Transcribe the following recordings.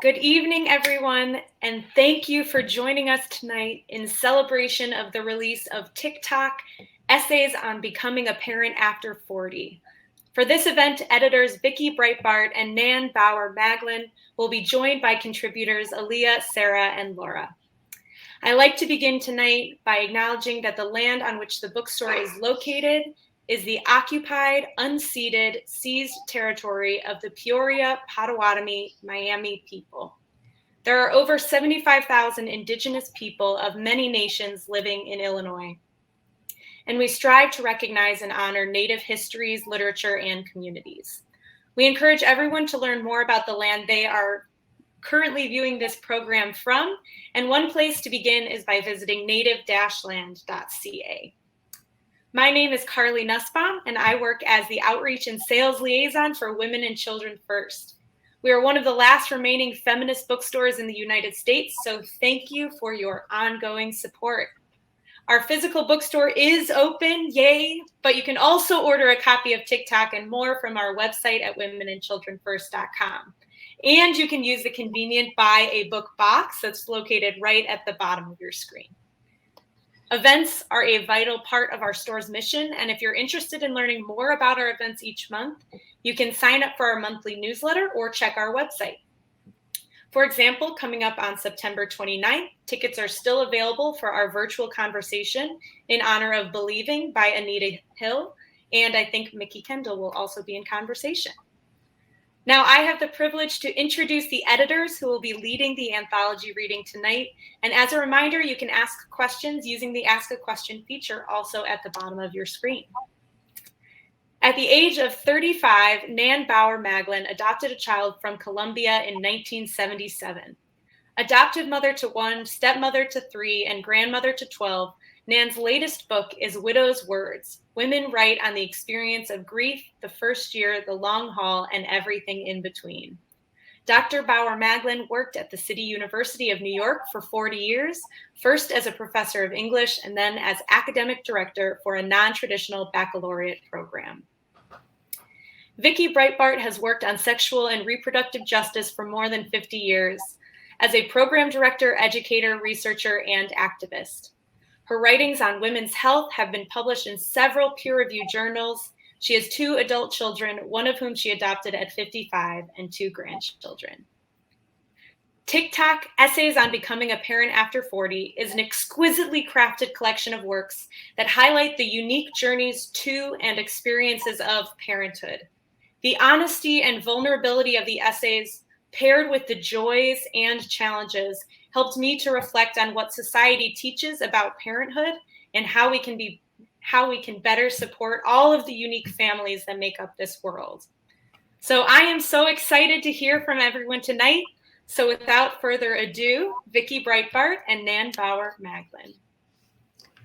Good evening, everyone, and thank you for joining us tonight in celebration of the release of Tick Tock, Essays on Becoming a Parent After 40. For this event, editors Vicki Breitbart and Nan Bauer-Maglin will be joined by contributors Alia, Sarah, and Laura. I'd like to begin tonight by acknowledging that the land on which the bookstore is located is the occupied, unceded, seized territory of the Peoria, Potawatomi, Miami people. There are over 75,000 indigenous people of many nations living in Illinois, and we strive to recognize and honor Native histories, literature, and communities. We encourage everyone to learn more about the land they are currently viewing this program from, and one place to begin is by visiting native-land.ca. My name is Carly Nussbaum, and I work as the Outreach and Sales Liaison for Women and Children First. We are one of the last remaining feminist bookstores in the United States, so thank you for your ongoing support. Our physical bookstore is open, yay, but you can also order a copy of Tick Tock and more from our website at womenandchildrenfirst.com. And you can use the convenient Buy a Book box that's located right at the bottom of your screen. Events are a vital part of our store's mission, and if you're interested in learning more about our events each month, you can sign up for our monthly newsletter or check our website. For example, coming up on September 29th, tickets are still available for our virtual conversation in honor of Believing by Anita Hill, and I think Mickey Kendall will also be in conversation. Now, I have the privilege to introduce the editors who will be leading the anthology reading tonight. And as a reminder, you can ask questions using the Ask a Question feature also at the bottom of your screen. At the age of 35, Nan Bauer-Maglin adopted a child from Colombia in 1977. Adoptive mother to 1, stepmother to 3, and grandmother to 12, Nan's latest book is Widow's Words: Women Write on the Experience of Grief, the First Year, the Long Haul, and Everything in Between. Dr. Bauer-Maglin worked at the City University of New York for 40 years, first as a professor of English and then as academic director for a non-traditional baccalaureate program. Vicki Breitbart has worked on sexual and reproductive justice for more than 50 years as a program director, educator, researcher, and activist. Her writings on women's health have been published in several peer-reviewed journals. She has 2 adult children, one of whom she adopted at 55, and 2 grandchildren. Tick Tock, Essays on Becoming a Parent After 40 is an exquisitely crafted collection of works that highlight the unique journeys to and experiences of parenthood. The honesty and vulnerability of the essays, paired with the joys and challenges, helped me to reflect on what society teaches about parenthood and how we can better support all of the unique families that make up this world. So I am so excited to hear from everyone tonight. So without further ado, Vicki Breitbart and Nan Bauer-Maglin.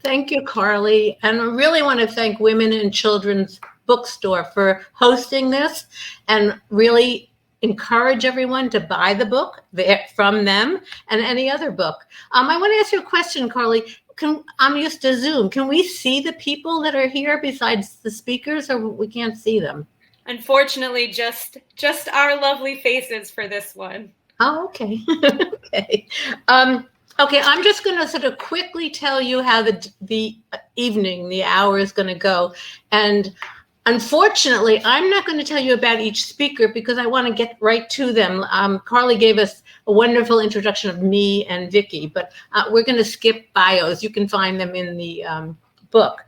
Thank you, Carly. And I really want to thank Women and Children's Bookstore for hosting this and really encourage everyone to buy the book from them and any other book. I want to ask you a question, Carly. I'm used to Zoom. Can we see the people that are here besides the speakers, or we can't see them? Unfortunately, just our lovely faces for this one. Oh, okay. Okay. Okay, I'm just going to sort of quickly tell you how the hour is going to go. And unfortunately, I'm not going to tell you about each speaker because I want to get right to them. Carly gave us a wonderful introduction of me and Vicki, but we're going to skip bios. You can find them in the book.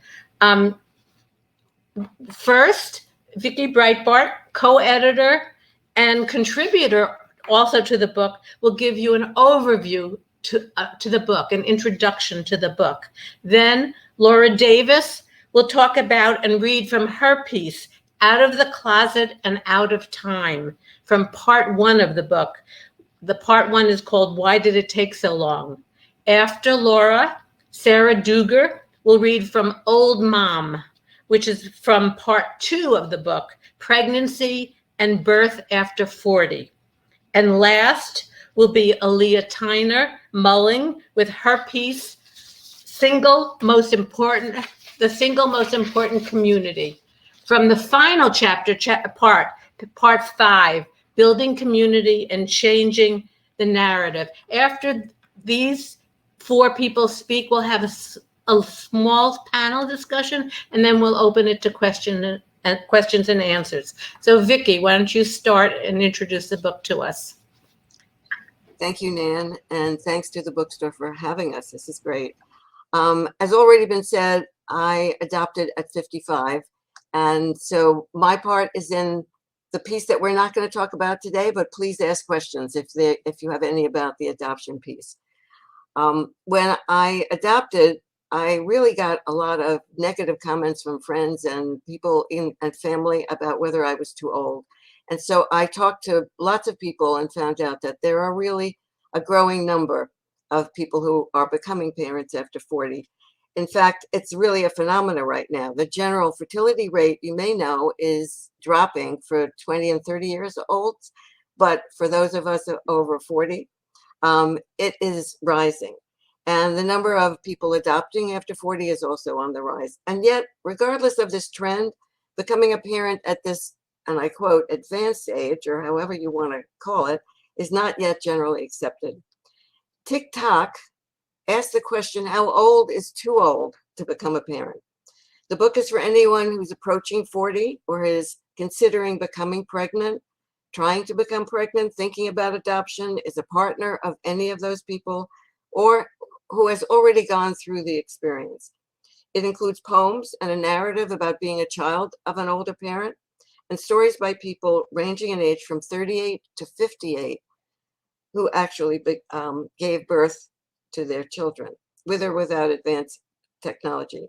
First, Vicki Breitbart, co-editor and contributor also to the book, will give you an overview to the book, an introduction to the book. Then Laura Davis will talk about and read from her piece, Out of the Closet and Out of Time, from part 1 of the book. The part 1 is called Why Did It Take So Long? After Laura, Sarah Duger will read from Old Mom, which is from part 2 of the book, Pregnancy and Birth After 40. And last will be Alia Tyner-Mullings with her piece, The Single Most Important Community. From the final chapter, part 5, Building Community and Changing the narrative. After these four people speak, we'll have a small panel discussion, and then we'll open it to questions and answers. So Vicki, why don't you start and introduce the book to us? Thank you, Nan, and thanks to the bookstore for having us. This is great. As already been said, I adopted at 55, and so my part is in the piece that we're not going to talk about today, but please ask questions if you have any about the adoption piece. When I adopted, I really got a lot of negative comments from friends and people and family about whether I was too old. And so I talked to lots of people and found out that there are really a growing number of people who are becoming parents after 40. In fact, it's really a phenomenon right now. The general fertility rate, you may know, is dropping for 20 and 30 years old. But for those of us over 40, it is rising. And the number of people adopting after 40 is also on the rise. And yet, regardless of this trend, becoming a parent at this, and I quote, advanced age, or however you want to call it, is not yet generally accepted. Tick Tock asked the question, how old is too old to become a parent? The book is for anyone who's approaching 40 or is considering becoming pregnant, trying to become pregnant, thinking about adoption, is a partner of any of those people, or who has already gone through the experience. It includes poems and a narrative about being a child of an older parent, and stories by people ranging in age from 38 to 58 who actually gave birth to their children, with or without advanced technology,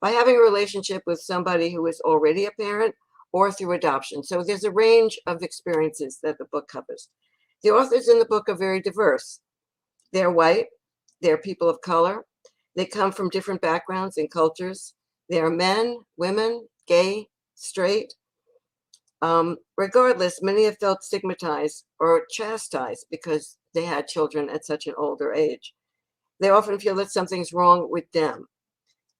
by having a relationship with somebody who is already a parent or through adoption. So there's a range of experiences that the book covers. The authors in the book are very diverse. They're white, they're people of color, they come from different backgrounds and cultures. They are men, women, gay, straight. Regardless, many have felt stigmatized or chastised because they had children at such an older age. They often feel that something's wrong with them.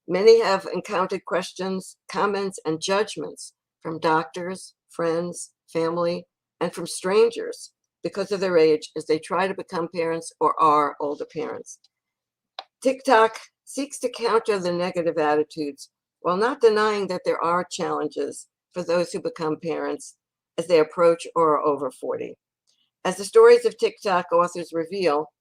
Many have encountered questions, comments, and judgments from doctors, friends, family, and from strangers because of their age as they try to become parents or are older parents. Tick Tock seeks to counter the negative attitudes while not denying that there are challenges for those who become parents as they approach or are over 40. As the stories of Tick Tock authors reveal,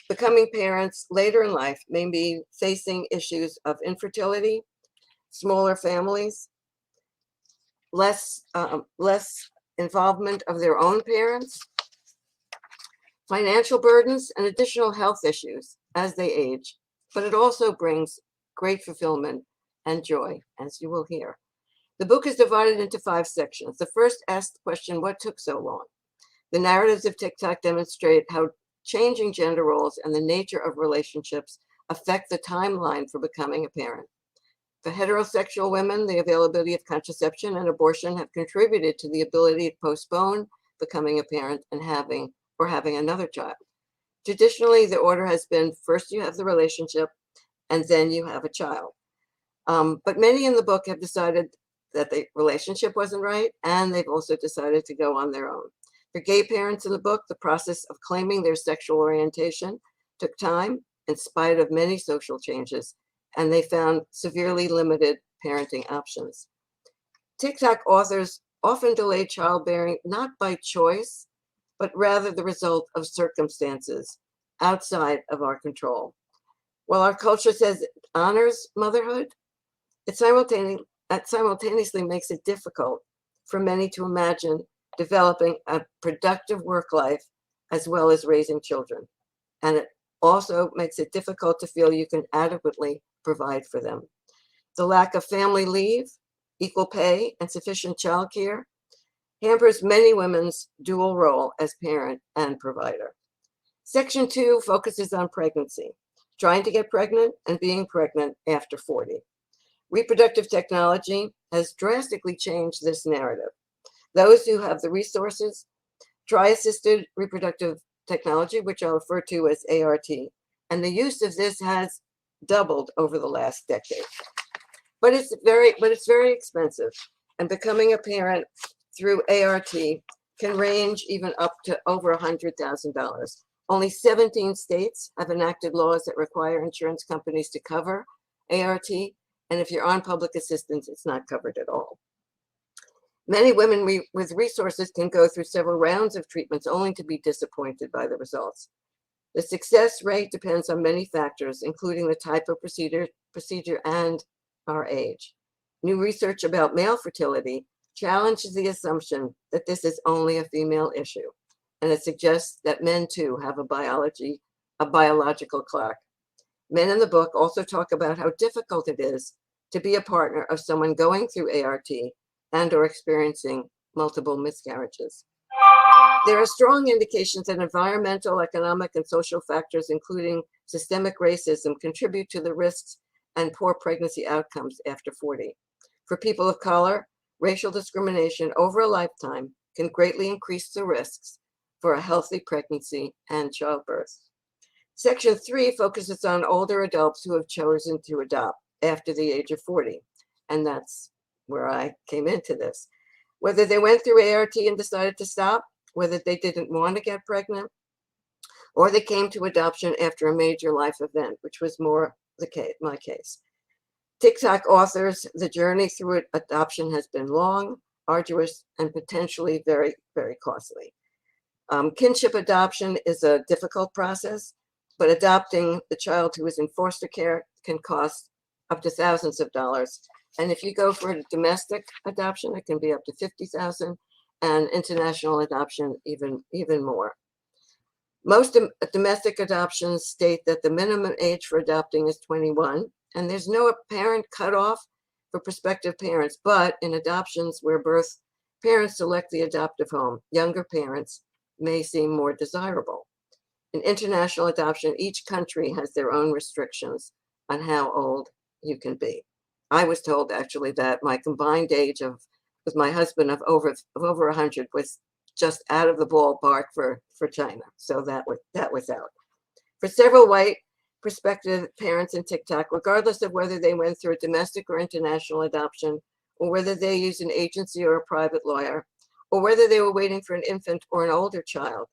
becoming parents later in life may be facing issues of infertility, smaller families, less involvement of their own parents, financial burdens, and additional health issues as they age. But it also brings great fulfillment and joy, as you will hear. The book is divided into 5 sections. The first asks the question, what took so long? The narratives of Tick Tock demonstrate how changing gender roles and the nature of relationships affect the timeline for becoming a parent. For heterosexual women, the availability of contraception and abortion have contributed to the ability to postpone becoming a parent and having another child. Traditionally, the order has been first you have the relationship and then you have a child. But many in the book have decided that the relationship wasn't right, and they've also decided to go on their own. For gay parents in the book, the process of claiming their sexual orientation took time in spite of many social changes, and they found severely limited parenting options. Tick Tock authors often delay childbearing not by choice, but rather the result of circumstances outside of our control. While our culture says it honors motherhood, it simultaneously makes it difficult for many to imagine developing a productive work life as well as raising children. And it also makes it difficult to feel you can adequately provide for them. The lack of family leave, equal pay, and sufficient childcare hampers many women's dual role as parent and provider. Section 2 focuses on pregnancy, trying to get pregnant and being pregnant after 40. Reproductive technology has drastically changed this narrative. Those who have the resources try assisted reproductive technology, which I'll refer to as ART, and the use of this has doubled over the last decade. But it's very expensive, and becoming a parent through ART can range even up to over $100,000. Only 17 states have enacted laws that require insurance companies to cover ART, and if you're on public assistance, it's not covered at all. Many women with resources can go through several rounds of treatments only to be disappointed by the results. The success rate depends on many factors, including the type of procedure and our age. New research about male fertility challenges the assumption that this is only a female issue, and it suggests that men too have a biological clock. Men in the book also talk about how difficult it is to be a partner of someone going through ART and or experiencing multiple miscarriages. There are strong indications that environmental, economic, and social factors, including systemic racism, contribute to the risks and poor pregnancy outcomes after 40. For people of color, racial discrimination over a lifetime can greatly increase the risks for a healthy pregnancy and childbirth. Section 3 focuses on older adults who have chosen to adopt after the age of 40, and that's where I came into this. Whether they went through ART and decided to stop, whether they didn't want to get pregnant, or they came to adoption after a major life event, which was more my case. Tick Tock authors, the journey through adoption has been long, arduous, and potentially very, very costly. Kinship adoption is a difficult process, but adopting the child who is in foster care can cost up to thousands of dollars. And if you go for a domestic adoption, it can be up to $50,000, and international adoption even more. Most domestic adoptions state that the minimum age for adopting is 21, and there's no apparent cutoff for prospective parents, but in adoptions where birth parents select the adoptive home, younger parents may seem more desirable. In international adoption, each country has their own restrictions on how old you can be. I was told actually that my combined age with my husband of over 100 was just out of the ballpark for China. So that was out. For several white prospective parents in Tick Tock, regardless of whether they went through a domestic or international adoption, or whether they used an agency or a private lawyer, or whether they were waiting for an infant or an older child,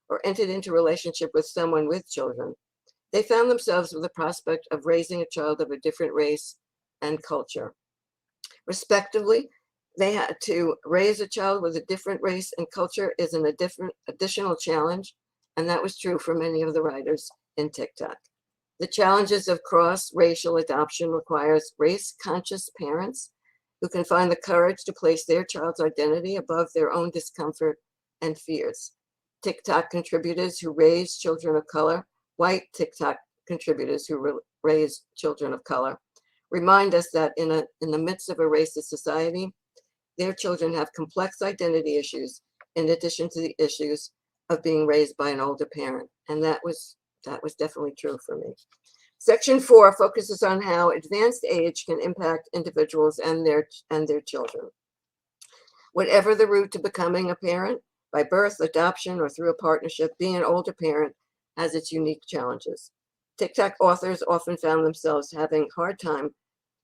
or entered into a relationship with someone with children, they found themselves with the prospect of raising a child of a different race and culture. Respectively, they had to raise a child with a different race and culture is an additional challenge, and that was true for many of the writers in Tick Tock. The challenges of cross-racial adoption requires race-conscious parents who can find the courage to place their child's identity above their own discomfort and fears. Tick Tock contributors who raise children of color, white Tick Tock contributors who raise children of color, remind us that in the midst of a racist society, their children have complex identity issues in addition to the issues of being raised by an older parent. And that was definitely true for me. Section 4 focuses on how advanced age can impact individuals and their children. Whatever the route to becoming a parent, by birth, adoption, or through a partnership, being an older parent has its unique challenges. Tick Tock authors often found themselves having a hard time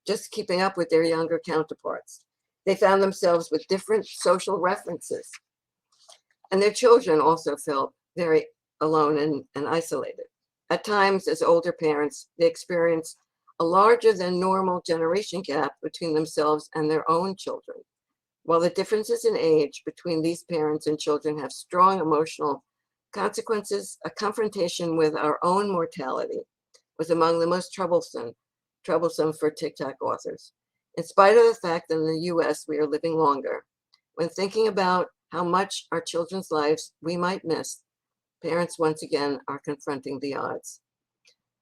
just keeping up with their younger counterparts. They found themselves with different social references. And their children also felt very alone and isolated. At times, as older parents, they experience a larger than normal generation gap between themselves and their own children. While the differences in age between these parents and children have strong emotional consequences, a confrontation with our own mortality was among the most troublesome for Tick Tock authors. In spite of the fact that in the US we are living longer, when thinking about how much our children's lives we might miss, parents once again are confronting the odds.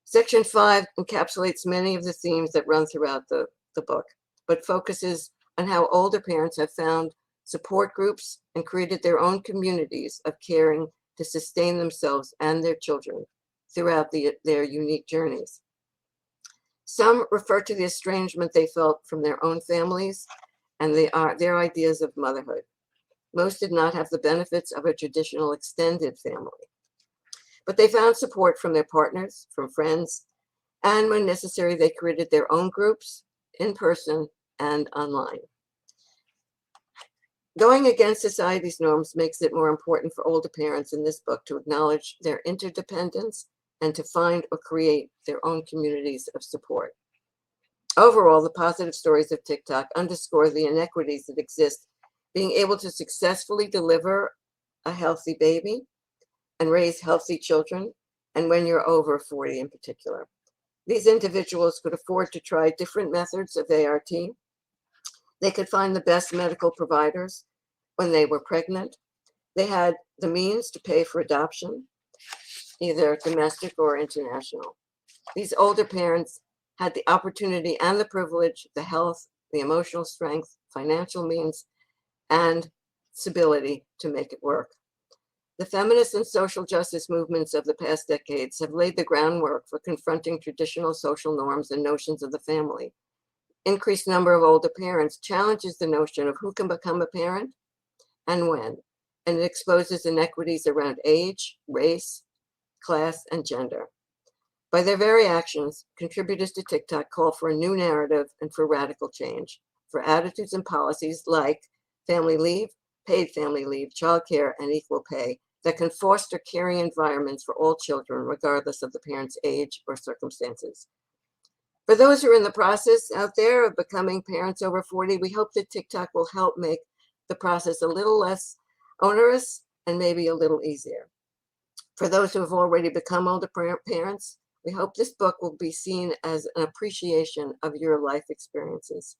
Section 5 encapsulates many of the themes that run throughout the book, but focuses on how older parents have found support groups and created their own communities of caring to sustain themselves and their children throughout their unique journeys. Some refer to the estrangement they felt from their own families and their ideas of motherhood. Most did not have the benefits of a traditional extended family, but they found support from their partners, from friends, and when necessary, they created their own groups in person and online. Going against society's norms makes it more important for older parents in this book to acknowledge their interdependence and to find or create their own communities of support. Overall, the positive stories of Tick Tock underscore the inequities that exist, being able to successfully deliver a healthy baby and raise healthy children, and when you're over 40 in particular. These individuals could afford to try different methods of ART. They could find the best medical providers when they were pregnant. They had the means to pay for adoption, either domestic or international. These older parents had the opportunity and the privilege, the health, the emotional strength, financial means, and stability to make it work. The feminist and social justice movements of the past decades have laid the groundwork for confronting traditional social norms and notions of the family. Increased number of older parents challenges the notion of who can become a parent and when, and it exposes inequities around age, race, class, and gender. By their very actions, contributors to Tick Tock call for a new narrative and for radical change, for attitudes and policies like family leave, paid family leave, childcare, and equal pay that can foster caring environments for all children, regardless of the parent's age or circumstances. For those who are in the process out there of becoming parents over 40, we hope that Tick Tock will help make the process a little less onerous and maybe a little easier. For those who have already become older parents, we hope this book will be seen as an appreciation of your life experiences.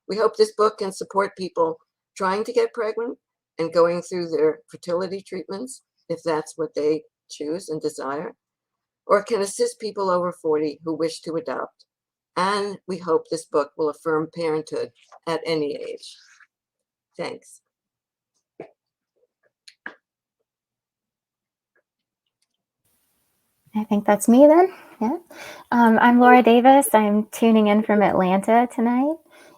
We hope this book can support people trying to get pregnant and going through their fertility treatments, if that's what they choose and desire, or can assist people over 40 who wish to adopt. And we hope this book will affirm parenthood at any age. Thanks. I think that's me then. Yeah. I'm Laura Davis. I'm tuning in from Atlanta tonight,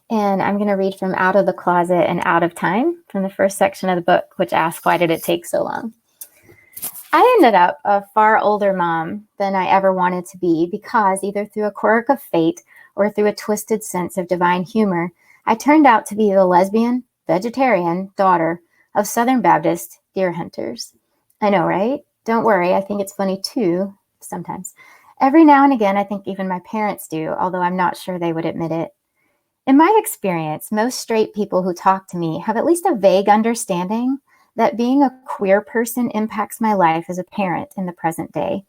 and I'm going to read from Out of the Closet and Out of Time from the first section of the book, which asks, why did it take so long? I ended up a far older mom than I ever wanted to be because either through a quirk of fate or through a twisted sense of divine humor, I turned out to be the lesbian, vegetarian daughter of Southern Baptist deer hunters. I know, right? Don't worry. I think it's funny too. Sometimes. Every now and again, I think even my parents do, although I'm not sure they would admit it. In my experience, most straight people who talk to me have at least a vague understanding that being a queer person impacts my life as a parent in the present day.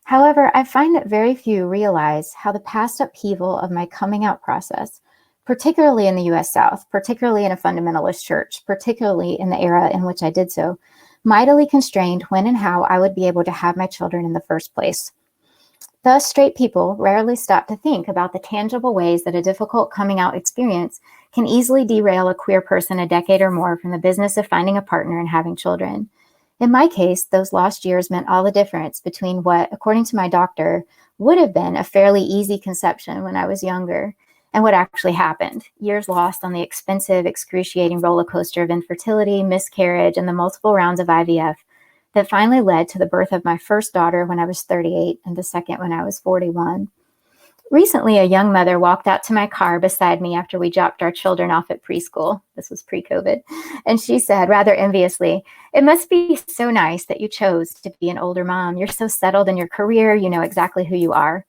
However, I find that very few realize how the past upheaval of my coming out process, particularly in the US South, particularly in a fundamentalist church, particularly in the era in which I did so, mightily constrained when and how I would be able to have my children in the first place. Thus, straight people rarely stop to think about the tangible ways that a difficult coming out experience can easily derail a queer person a decade or more from the business of finding a partner and having children. In my case, those lost years meant all the difference between what, according to my doctor, would have been a fairly easy conception when I was younger and what actually happened. Years lost on the expensive, excruciating roller coaster of infertility, miscarriage, and the multiple rounds of IVF that finally led to the birth of my first daughter when I was 38 and the second when I was 41. Recently, a young mother walked out to my car beside me after we dropped our children off at preschool. This was pre-COVID. And she said, rather enviously, "It must be so nice that you chose to be an older mom. You're so settled in your career. You know exactly who you are."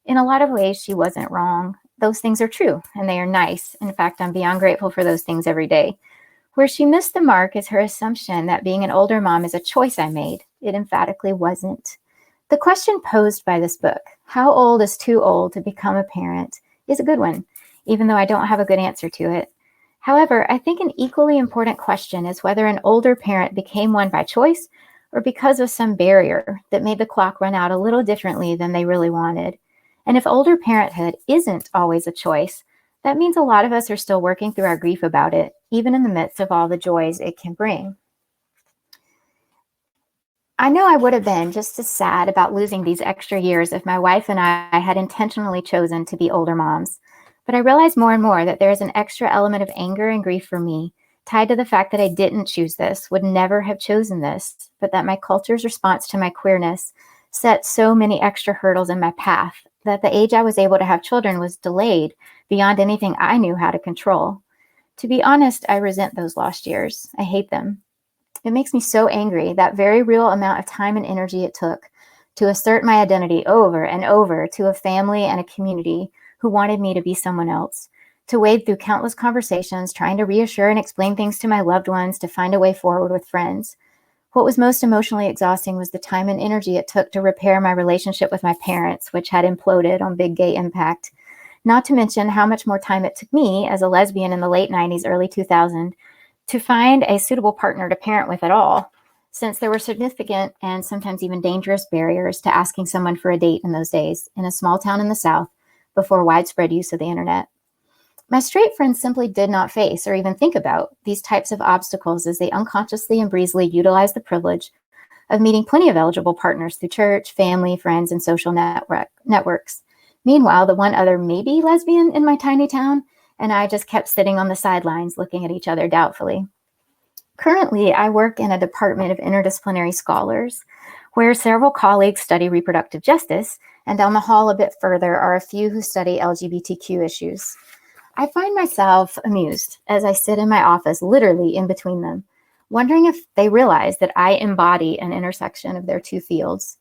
In a lot of ways, she wasn't wrong. Those things are true, and they are nice. In fact, I'm beyond grateful for those things every day. Where she missed the mark is her assumption that being an older mom is a choice I made. It emphatically wasn't. The question posed by this book, how old is too old to become a parent, is a good one, even though I don't have a good answer to it. However, I think an equally important question is whether an older parent became one by choice or because of some barrier that made the clock run out a little differently than they really wanted. And if older parenthood isn't always a choice, that means a lot of us are still working through our grief about it, even in the midst of all the joys it can bring. I know I would have been just as sad about losing these extra years if my wife and I had intentionally chosen to be older moms. But I realize more and more that there is an extra element of anger and grief for me, tied to the fact that I didn't choose this, would never have chosen this, but that my culture's response to my queerness set so many extra hurdles in my path that the age I was able to have children was delayed beyond anything I knew how to control. To be honest, I resent those lost years. I hate them. It makes me so angry, that very real amount of time and energy it took to assert my identity over and over to a family and a community who wanted me to be someone else, to wade through countless conversations, trying to reassure and explain things to my loved ones, to find a way forward with friends. What was most emotionally exhausting was the time and energy it took to repair my relationship with my parents, which had imploded on big gay impact. Not to mention how much more time it took me as a lesbian in the late 90s, early 2000s, to find a suitable partner to parent with at all, since there were significant and sometimes even dangerous barriers to asking someone for a date in those days in a small town in the South before widespread use of the internet. My straight friends simply did not face or even think about these types of obstacles as they unconsciously and breezily utilized the privilege of meeting plenty of eligible partners through church, family, friends, and social networks. Meanwhile, the one other maybe lesbian in my tiny town and I just kept sitting on the sidelines looking at each other doubtfully. Currently, I work in a department of interdisciplinary scholars where several colleagues study reproductive justice, and down the hall a bit further are a few who study LGBTQ issues. I find myself amused as I sit in my office, literally in between them, wondering if they realize that I embody an intersection of their two fields.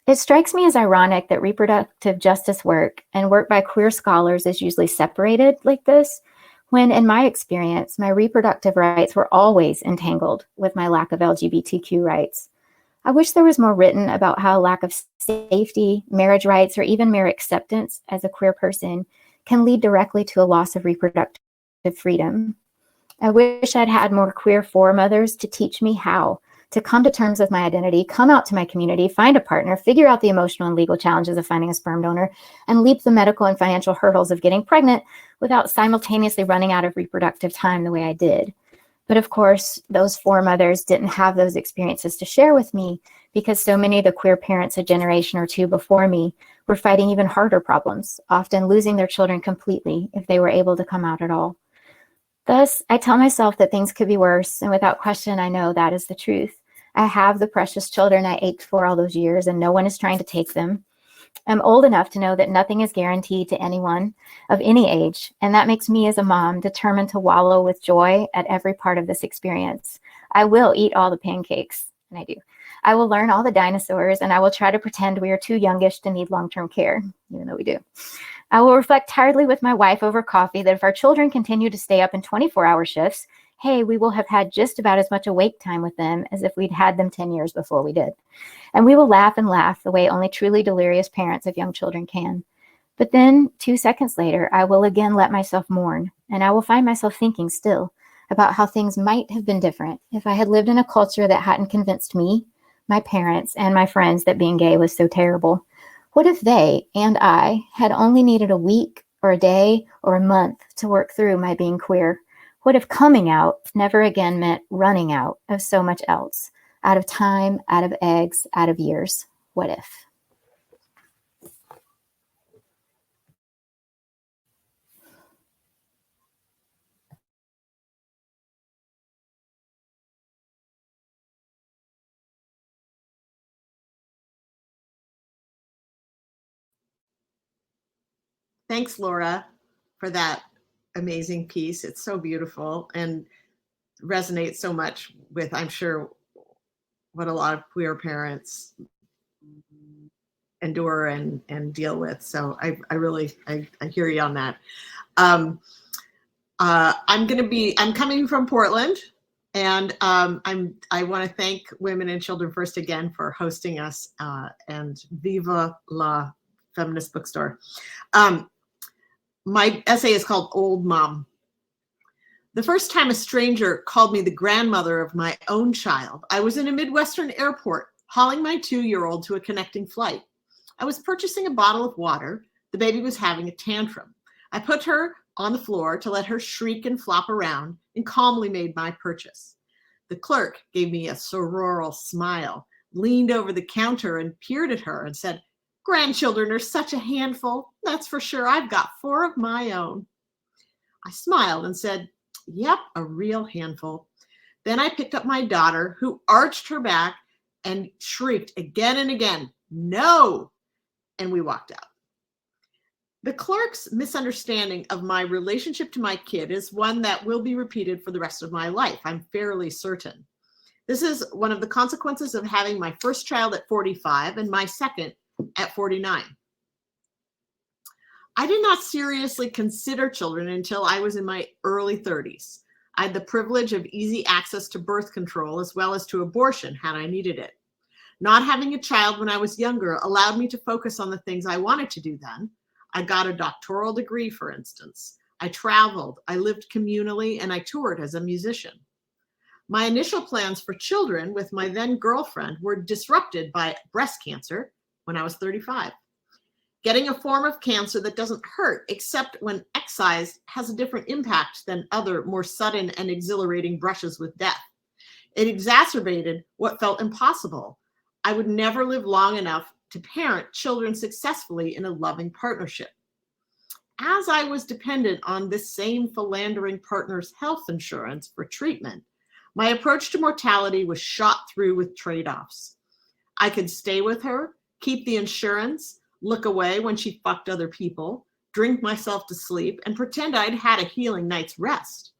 It strikes me as ironic that reproductive justice work and work by queer scholars is usually separated like this, when in my experience, my reproductive rights were always entangled with my lack of LGBTQ rights. I wish there was more written about how lack of safety, marriage rights, or even mere acceptance as a queer person can lead directly to a loss of reproductive freedom. I wish I'd had more queer foremothers to teach me how to come to terms with my identity, come out to my community, find a partner, figure out the emotional and legal challenges of finding a sperm donor, and leap the medical and financial hurdles of getting pregnant without simultaneously running out of reproductive time the way I did. But of course, those foremothers didn't have those experiences to share with me because so many of the queer parents a generation or two before me were fighting even harder problems, often losing their children completely if they were able to come out at all. Thus, I tell myself that things could be worse, and without question, I know that is the truth. I have the precious children I ached for all those years, and no one is trying to take them. I'm old enough to know that nothing is guaranteed to anyone of any age, and that makes me as a mom determined to wallow with joy at every part of this experience. I will eat all the pancakes, and I do. I will learn all the dinosaurs, and I will try to pretend we are too youngish to need long-term care, even though we do. I will reflect tiredly with my wife over coffee that if our children continue to stay up in 24-hour shifts, hey, we will have had just about as much awake time with them as if we'd had them 10 years before we did. And we will laugh and laugh the way only truly delirious parents of young children can. But then 2 seconds later, I will again let myself mourn, and I will find myself thinking still about how things might have been different if I had lived in a culture that hadn't convinced me, my parents, and my friends that being gay was so terrible. What if they and I had only needed a week or a day or a month to work through my being queer? What if coming out never again meant running out of so much else? Out of time, out of eggs, out of years. What if? Thanks, Laura, for that amazing piece. It's so beautiful and resonates so much with, I'm sure, what a lot of queer parents endure and deal with. So I hear you on that. I'm coming from Portland, and I want to thank Women and Children First again for hosting us, and Viva la Feminist Bookstore. My essay is called Old Mom. The first time a stranger called me the grandmother of my own child, I was in a Midwestern airport hauling my 2-year-old to a connecting flight. I was purchasing a bottle of water. The baby was having a tantrum. I put her on the floor to let her shriek and flop around and calmly made my purchase. The clerk gave me a sororal smile, leaned over the counter and peered at her and said, "Grandchildren are such a handful. That's for sure. I've got 4 of my own." I smiled and said, "Yep, a real handful." Then I picked up my daughter, who arched her back and shrieked again and again, "No!" And we walked out. The clerk's misunderstanding of my relationship to my kid is one that will be repeated for the rest of my life, I'm fairly certain. This is one of the consequences of having my first child at 45 and my second at 49. I did not seriously consider children until I was in my early 30s. I had the privilege of easy access to birth control as well as to abortion had I needed it. Not having a child when I was younger allowed me to focus on the things I wanted to do then. I got a doctoral degree, for instance. I traveled, I lived communally, and I toured as a musician. My initial plans for children with my then girlfriend were disrupted by breast cancer when I was 35. Getting a form of cancer that doesn't hurt, except when ESSAYS has a different impact than other more sudden and exhilarating brushes with death. It exacerbated what felt impossible. I would never live long enough to parent children successfully in a loving partnership. As I was dependent on this same philandering partner's health insurance for treatment, my approach to mortality was shot through with trade-offs. I could stay with her, keep the insurance, look away when she fucked other people, drink myself to sleep, and pretend I'd had a healing night's rest.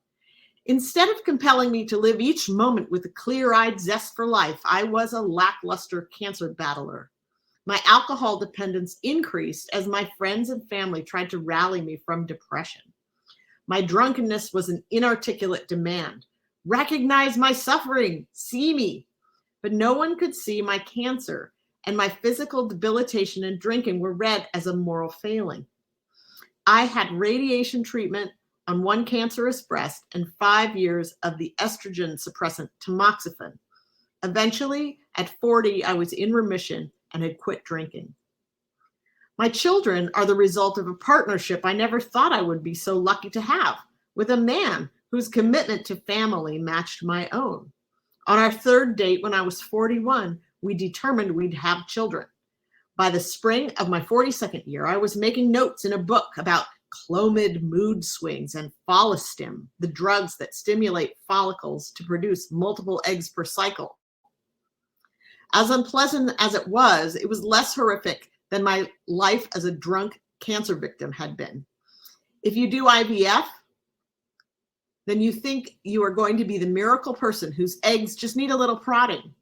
Instead of compelling me to live each moment with a clear-eyed zest for life, I was a lackluster cancer battler. My alcohol dependence increased as my friends and family tried to rally me from depression. My drunkenness was an inarticulate demand. Recognize my suffering, see me. But no one could see my cancer, and my physical debilitation and drinking were read as a moral failing. I had radiation treatment on one cancerous breast and 5 years of the estrogen suppressant tamoxifen. Eventually, at 40, I was in remission and had quit drinking. My children are the result of a partnership I never thought I would be so lucky to have, with a man whose commitment to family matched my own. On our third date when I was 41, we determined we'd have children. By the spring of my 42nd year, I was making notes in a book about Clomid mood swings and follistim, the drugs that stimulate follicles to produce multiple eggs per cycle. As unpleasant as it was less horrific than my life as a drunk cancer victim had been. If you do IVF, then you think you are going to be the miracle person whose eggs just need a little prodding.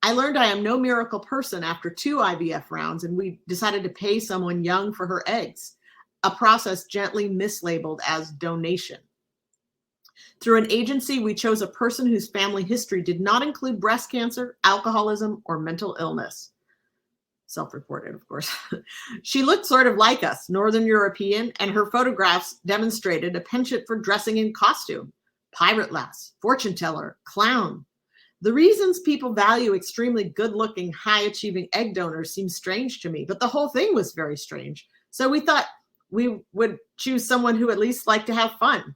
I learned I am no miracle person after 2 IVF rounds, and we decided to pay someone young for her eggs, a process gently mislabeled as donation. Through an agency, we chose a person whose family history did not include breast cancer, alcoholism, or mental illness. Self-reported, of course. She looked sort of like us, Northern European, and her photographs demonstrated a penchant for dressing in costume, pirate lass, fortune teller, clown. The reasons people value extremely good-looking, high-achieving egg donors seems strange to me, but the whole thing was very strange. So we thought we would choose someone who at least liked to have fun.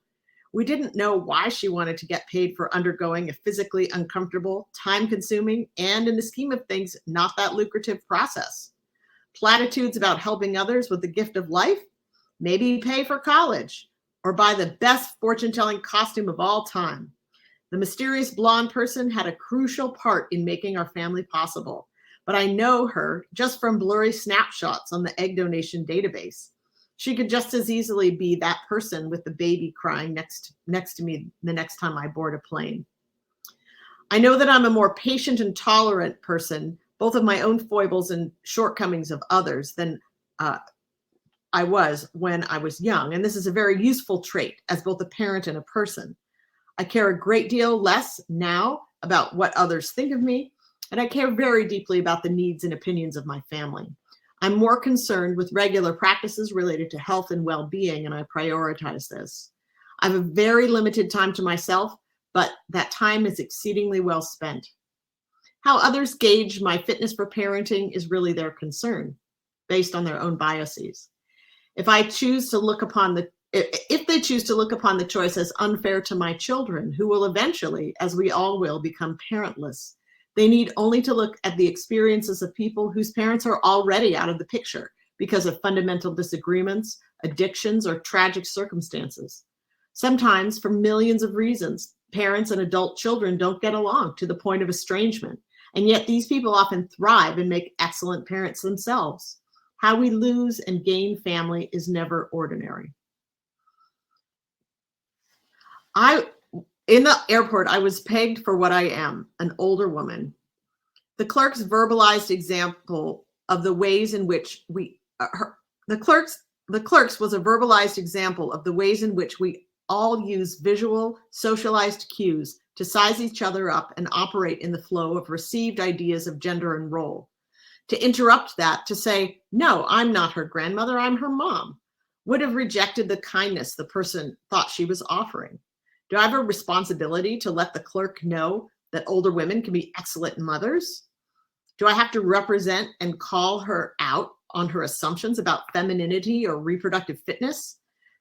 We didn't know why she wanted to get paid for undergoing a physically uncomfortable, time-consuming, and in the scheme of things, not that lucrative process. Platitudes about helping others with the gift of life? Maybe pay for college, or buy the best fortune-telling costume of all time. The mysterious blonde person had a crucial part in making our family possible, but I know her just from blurry snapshots on the egg donation database. She could just as easily be that person with the baby crying next to me the next time I board a plane. I know that I'm a more patient and tolerant person, both of my own foibles and shortcomings of others, than I was when I was young. And this is a very useful trait as both a parent and a person. I care a great deal less now about what others think of me, and I care very deeply about the needs and opinions of my family. I'm more concerned with regular practices related to health and well-being, and I prioritize this. I have a very limited time to myself, but that time is exceedingly well spent. How others gauge my fitness for parenting is really their concern, based on their own biases. If they choose to look upon the choice as unfair to my children, who will eventually, as we all will, become parentless, they need only to look at the experiences of people whose parents are already out of the picture because of fundamental disagreements, addictions, or tragic circumstances. Sometimes, for millions of reasons, parents and adult children don't get along to the point of estrangement, and yet these people often thrive and make excellent parents themselves. How we lose and gain family is never ordinary. In the airport, I was pegged for what I am, an older woman. The clerk's verbalized example of the ways in which the clerk's was a verbalized example of the ways in which we all use visual, socialized cues to size each other up and operate in the flow of received ideas of gender and role. To interrupt that, to say, no, I'm not her grandmother, I'm her mom, would have rejected the kindness the person thought she was offering. Do I have a responsibility to let the clerk know that older women can be excellent mothers? Do I have to represent and call her out on her assumptions about femininity or reproductive fitness?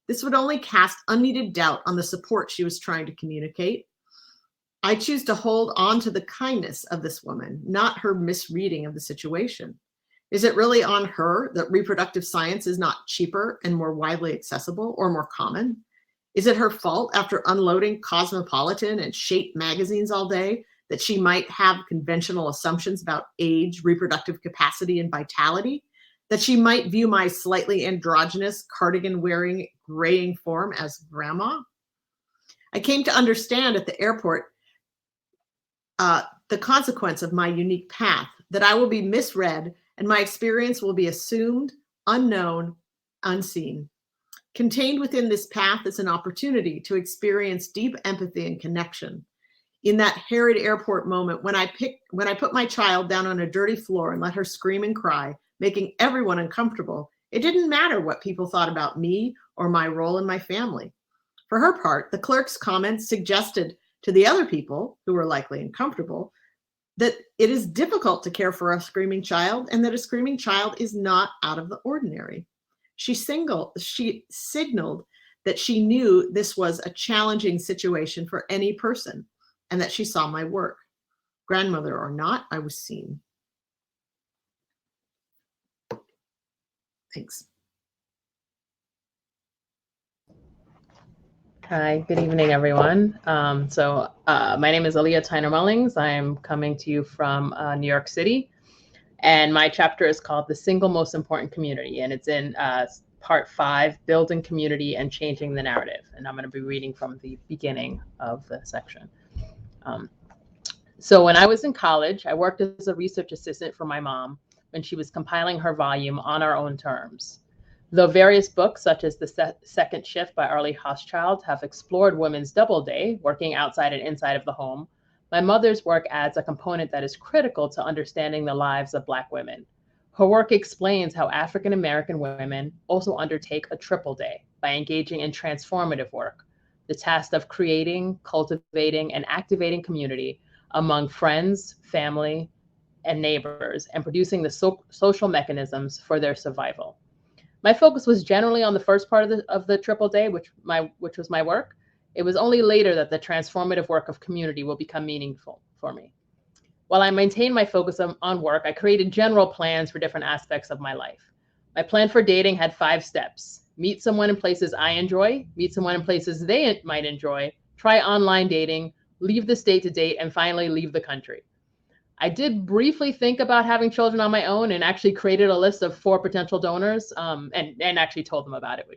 This would only cast unneeded doubt on the support she was trying to communicate. I choose to hold on to the kindness of this woman, not her misreading of the situation. Is it really on her that reproductive science is not cheaper and more widely accessible or more common? Is it her fault, after unloading Cosmopolitan and Shape magazines all day, that she might have conventional assumptions about age, reproductive capacity, and vitality? That she might view my slightly androgynous, cardigan-wearing, graying form as grandma? I came to understand at the airport the consequence of my unique path, that I will be misread and my experience will be assumed, unknown, unseen. Contained within this path is an opportunity to experience deep empathy and connection. In that Herod Airport moment, when I put my child down on a dirty floor and let her scream and cry, making everyone uncomfortable, it didn't matter what people thought about me or my role in my family. For her part, the clerk's comments suggested to the other people, who were likely uncomfortable, that it is difficult to care for a screaming child and that a screaming child is not out of the ordinary. She signaled that she knew this was a challenging situation for any person and that she saw my work. Grandmother or not, I was seen. Thanks. Hi, good evening, everyone. My name is Alia Tyner-Mullings. I am coming to you from New York City, and my chapter is called The Single Most Important Community, and it's in part 5, Building Community and Changing the Narrative. And I'm going to be reading from the beginning of the section. So when I was in college, I worked as a research assistant for my mom when she was compiling her volume On Our Own Terms. Though various books, such as The Second Shift by Arlie Hochschild, have explored women's double day, working outside and inside of the home, my mother's work adds a component that is critical to understanding the lives of Black women. Her work explains how African American women also undertake a triple day by engaging in transformative work, the task of creating, cultivating, and activating community among friends, family, and neighbors, and producing the social mechanisms for their survival. My focus was generally on the first part of the triple day, which was my work. It was only later that the transformative work of community will become meaningful for me. While I maintained my focus on work, I created general plans for different aspects of my life. My plan for dating had 5 steps: meet someone in places I enjoy, meet someone in places they might enjoy, try online dating, leave the state to date, and finally leave the country. I did briefly think about having children on my own and actually created a list of 4 potential donors and actually told them about it.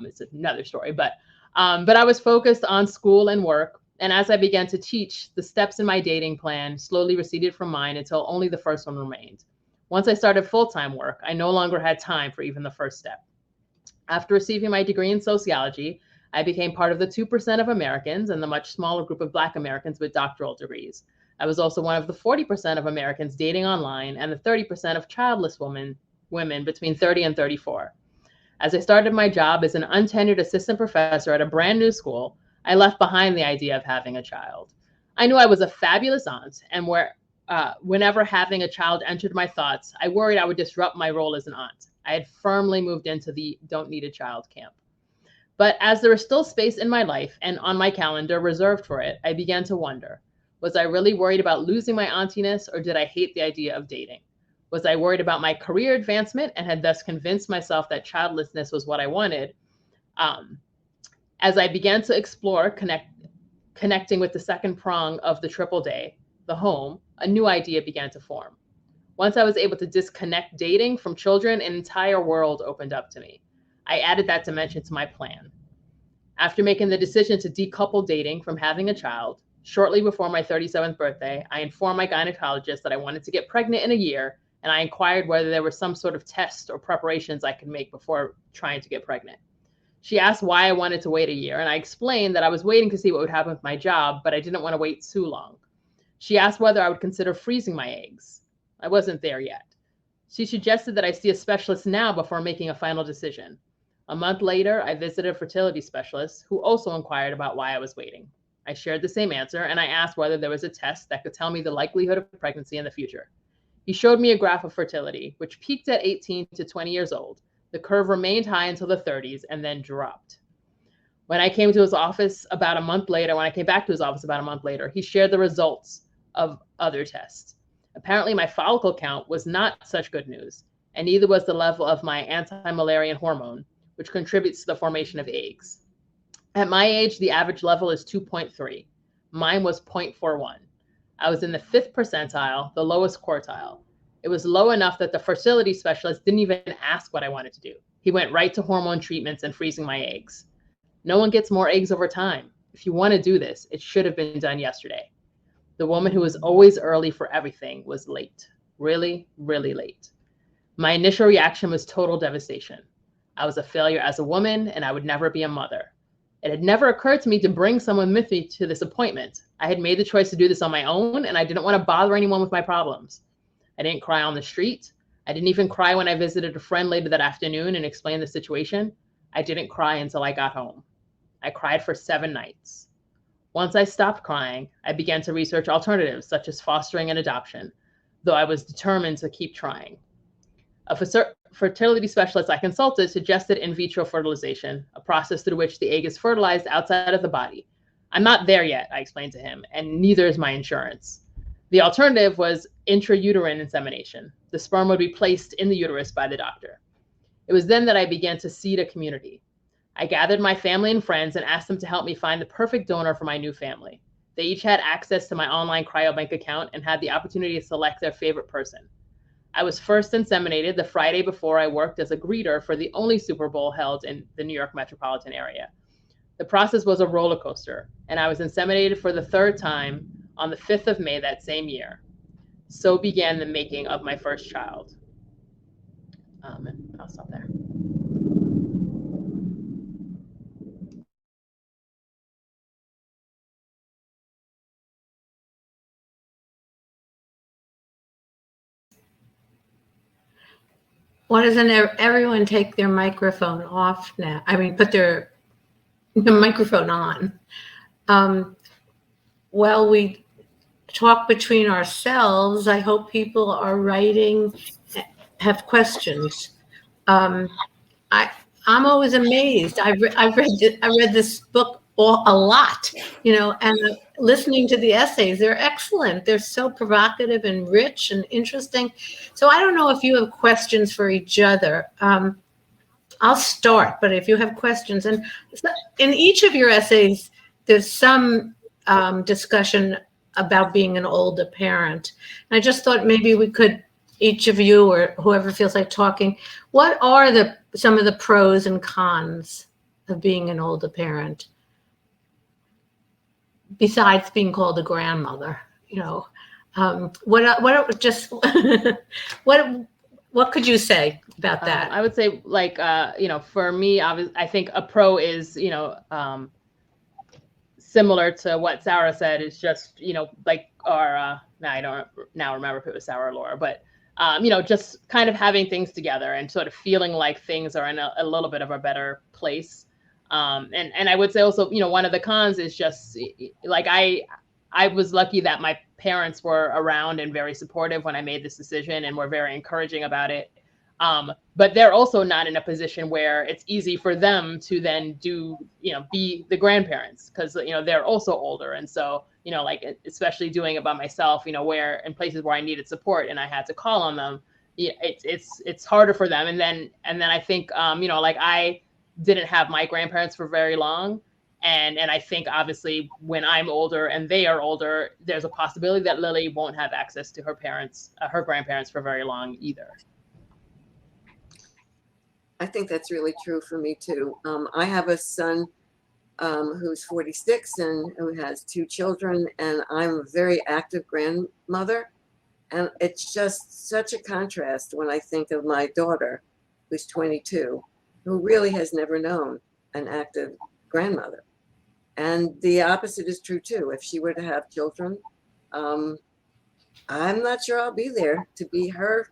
It's another story, but I was focused on school and work. And as I began to teach, the steps in my dating plan slowly receded from mine until only the first one remained. Once I started full-time work, I no longer had time for even the first step. After receiving my degree in sociology, I became part of the 2% of Americans and the much smaller group of Black Americans with doctoral degrees. I was also one of the 40% of Americans dating online and the 30% of childless women between 30 and 34. As I started my job as an untenured assistant professor at a brand new school, I left behind the idea of having a child. I knew I was a fabulous aunt, and whenever having a child entered my thoughts, I worried I would disrupt my role as an aunt. I had firmly moved into the don't need a child camp. But as there was still space in my life and on my calendar reserved for it, I began to wonder, was I really worried about losing my auntiness, or did I hate the idea of dating? Was I worried about my career advancement and had thus convinced myself that childlessness was what I wanted? As I began to explore connecting with the second prong of the triple day, the home, a new idea began to form. Once I was able to disconnect dating from children, an entire world opened up to me. I added that dimension to my plan. After making the decision to decouple dating from having a child, shortly before my 37th birthday, I informed my gynecologist that I wanted to get pregnant in a year, and I inquired whether there was some sort of test or preparations I could make before trying to get pregnant. She asked why I wanted to wait a year, and I explained that I was waiting to see what would happen with my job, but I didn't want to wait too long. She asked whether I would consider freezing my eggs. I wasn't there yet. She suggested that I see a specialist now before making a final decision. A month later, I visited a fertility specialist who also inquired about why I was waiting. I shared the same answer, and I asked whether there was a test that could tell me the likelihood of pregnancy in the future. He showed me a graph of fertility, which peaked at 18 to 20 years old. The curve remained high until the 30s and then dropped. When I came back to his office about a month later, he shared the results of other tests. Apparently, my follicle count was not such good news, and neither was the level of my anti-Müllerian hormone, which contributes to the formation of eggs. At my age, the average level is 2.3. Mine was 0.41. I was in the 5th percentile, the lowest quartile. It was low enough that the fertility specialist didn't even ask what I wanted to do. He went right to hormone treatments and freezing my eggs. No one gets more eggs over time. If you want to do this, it should have been done yesterday. The woman who was always early for everything was late. Really, really late. My initial reaction was total devastation. I was a failure as a woman, and I would never be a mother. It had never occurred to me to bring someone with me to this appointment. I had made the choice to do this on my own, and I didn't want to bother anyone with my problems. I didn't cry on the street. I didn't even cry when I visited a friend later that afternoon and explained the situation. I didn't cry until I got home. I cried for 7 nights. Once I stopped crying, I began to research alternatives such as fostering and adoption, though I was determined to keep trying. A fertility specialist I consulted suggested in vitro fertilization, a process through which the egg is fertilized outside of the body. I'm not there yet, I explained to him, and neither is my insurance. The alternative was intrauterine insemination. The sperm would be placed in the uterus by the doctor. It was then that I began to seed a community. I gathered my family and friends and asked them to help me find the perfect donor for my new family. They each had access to my online cryobank account and had the opportunity to select their favorite person. I was first inseminated the Friday before I worked as a greeter for the only Super Bowl held in the New York metropolitan area. The process was a roller coaster, and I was inseminated for the 3rd time on the 5th of May that same year. So began the making of my first child. And I'll stop there. Why doesn't everyone take their microphone off now? I mean, put their microphone on. While we talk between ourselves, I hope people are writing, have questions. I'm always amazed. I read this book a lot, and listening to the essays, they're excellent. They're so provocative and rich and interesting. So I don't know if you have questions for each other. I'll start, but if you have questions, and in each of your essays, there's some discussion about being an older parent. And I just thought maybe we could, each of you or whoever feels like talking, what are some of the pros and cons of being an older parent? Besides being called a grandmother, what could you say about that? I would say, for me, I think a pro is, similar to what Sarah said. Is just, I don't now remember if it was Sarah or Laura, but, just kind of having things together and sort of feeling like things are in a little bit of a better place. And I would say also, one of the cons is just I was lucky that my parents were around and very supportive when I made this decision and were very encouraging about it. But they're also not in a position where it's easy for them to then be the grandparents, because, they're also older. And so, especially doing it by myself, where in places where I needed support and I had to call on them, it's harder for them. And then I think, I didn't have my grandparents for very long. And I think obviously when I'm older and they are older, there's a possibility that Lily won't have access to her parents, her grandparents for very long either. I think that's really true for me too. I have a son who's 46 and who has 2 children, and I'm a very active grandmother. And it's just such a contrast when I think of my daughter, who's 22, who really has never known an active grandmother. And the opposite is true too. If she were to have children, I'm not sure I'll be there to be her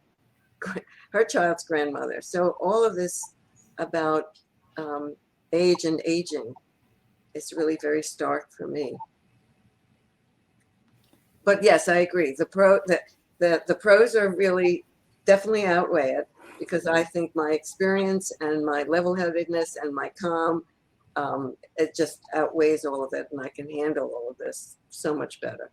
child's grandmother. So all of this about age and aging is really very stark for me. But yes, I agree. The pros are really definitely outweigh it, because I think my experience and my level-headedness and my calm, it just outweighs all of it, and I can handle all of this so much better.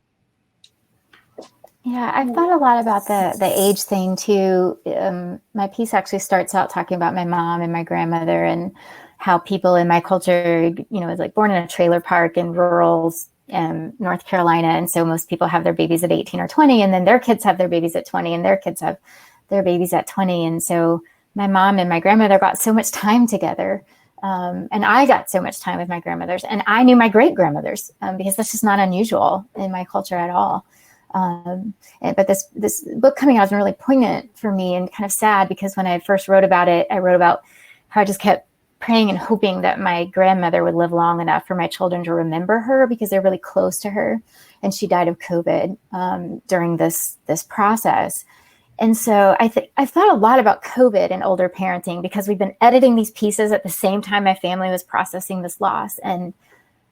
Yeah, I've thought a lot about the age thing too. My piece actually starts out talking about my mom and my grandmother and how people in my culture, was like born in a trailer park in rural North Carolina. And so most people have their babies at 18 or 20, and then their kids have their babies at 20, and their kids have their babies at 20. And so my mom and my grandmother got so much time together. And I got so much time with my grandmothers, and I knew my great grandmothers because that's just not unusual in my culture at all. But this book coming out has been really poignant for me and kind of sad, because when I first wrote about it, I wrote about how I just kept praying and hoping that my grandmother would live long enough for my children to remember her, because they're really close to her. And she died of COVID during this process. And so I've thought a lot about COVID and older parenting, because we've been editing these pieces at the same time my family was processing this loss. And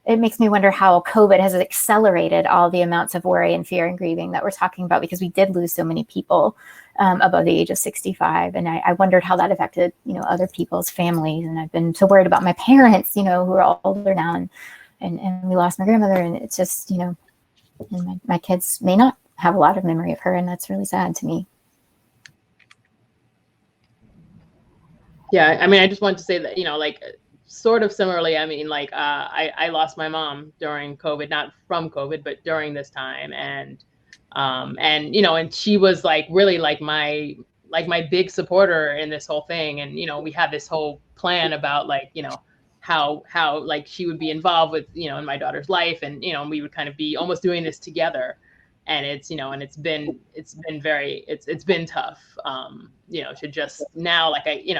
it makes me wonder how COVID has accelerated all the amounts of worry and fear and grieving that we're talking about, because we did lose so many people above the age of 65. And I wondered how that affected, other people's families. And I've been so worried about my parents, who are all older now, and we lost my grandmother. And it's just, and my kids may not have a lot of memory of her. And that's really sad to me. Yeah, I mean, I just wanted to say that, sort of similarly, I mean, I lost my mom during COVID, not from COVID, but during this time. And she was really my big supporter in this whole thing. And, we had this whole plan about how she would be involved with, in my daughter's life. And, we would kind of be almost doing this together. And it's, and it's been tough, to just now,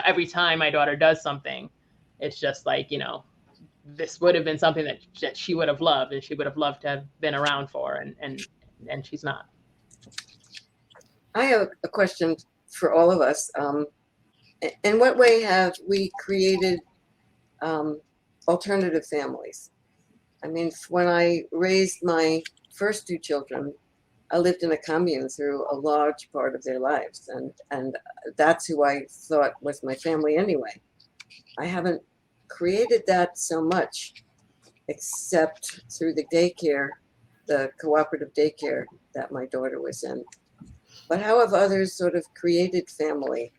every time my daughter does something, it's just this would have been something that she would have loved, and she would have loved to have been around for, and she's not. I have a question for all of us. In what way have we created alternative families? I mean, when I raised my first 2 children, I lived in a commune through a large part of their lives, and that's who I thought was my family anyway. I haven't created that so much, except through the daycare, the cooperative daycare that my daughter was in. But how have others sort of created family?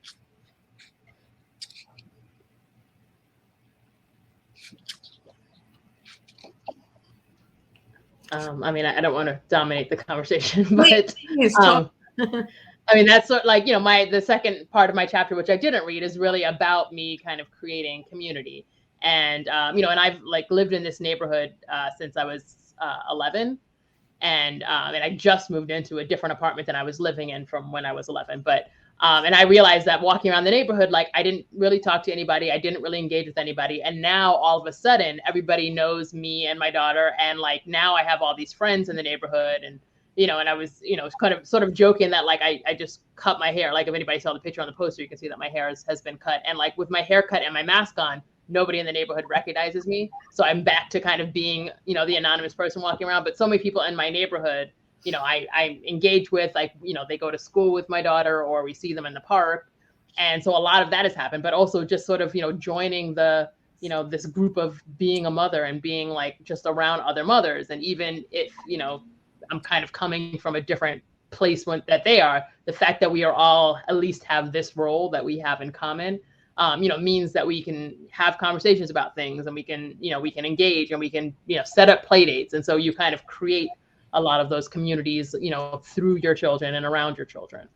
I mean, I don't want to dominate the conversation, but I mean, that's sort of the second part of my chapter, which I didn't read, is really about me kind of creating community. And, and I've lived in this neighborhood since I was 11. And I just moved into a different apartment than I was living in from when I was 11. But and I realized that walking around the neighborhood, I didn't really talk to anybody. I didn't really engage with anybody. And now all of a sudden, everybody knows me and my daughter. And now I have all these friends in the neighborhood. And, and I was, kind of sort of joking that I just cut my hair. If anybody saw the picture on the poster, you can see that my hair has been cut. And with my haircut and my mask on, nobody in the neighborhood recognizes me. So I'm back to kind of being, the anonymous person walking around. But so many people in my neighborhood, I engage with, they go to school with my daughter, or we see them in the park. And so a lot of that has happened, but also just sort of, joining the, this group of being a mother and being just around other mothers. And even if, I'm kind of coming from a different place that they are, the fact that we are all at least have this role that we have in common, means that we can have conversations about things, and we can engage, and we can, set up play dates. And so you kind of create a lot of those communities, through your children and around your children.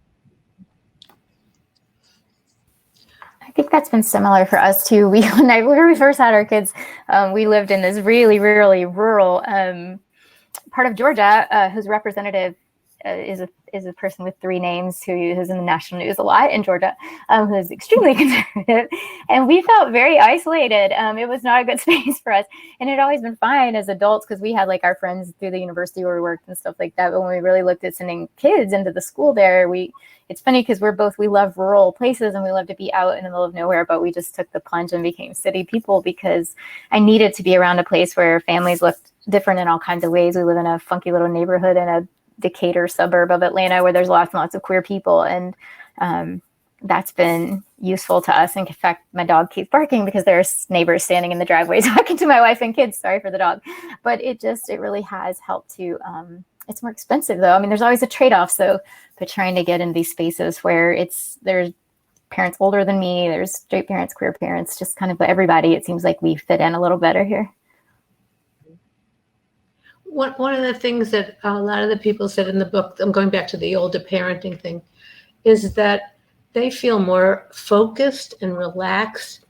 I think that's been similar for us too. When we first had our kids, we lived in this really, really rural part of Georgia, whose representative is a person with 3 names who is in the national news a lot in Georgia, who is extremely conservative, and we felt very isolated. It was not a good space for us, and it had always been fine as adults because we had like our friends through the university where we worked and stuff like that. But when we really looked at sending kids into the school there, it's funny because we love rural places and we love to be out in the middle of nowhere, but we just took the plunge and became city people because I needed to be around a place where families looked different in all kinds of ways. We live in a funky little neighborhood in a Decatur suburb of Atlanta where there's lots and lots of queer people, and that's been useful to us. In fact, my dog keeps barking because there's neighbors standing in the driveway talking to my wife and kids. Sorry for the dog, but it really has helped to. It's more expensive though. I mean, there's always a trade-off. But trying to get in these spaces where there's parents older than me, there's straight parents, queer parents, just kind of everybody. It seems like we fit in a little better here. One of the things that a lot of the people said in the book, I'm going back to the older parenting thing, is that they feel more focused and relaxed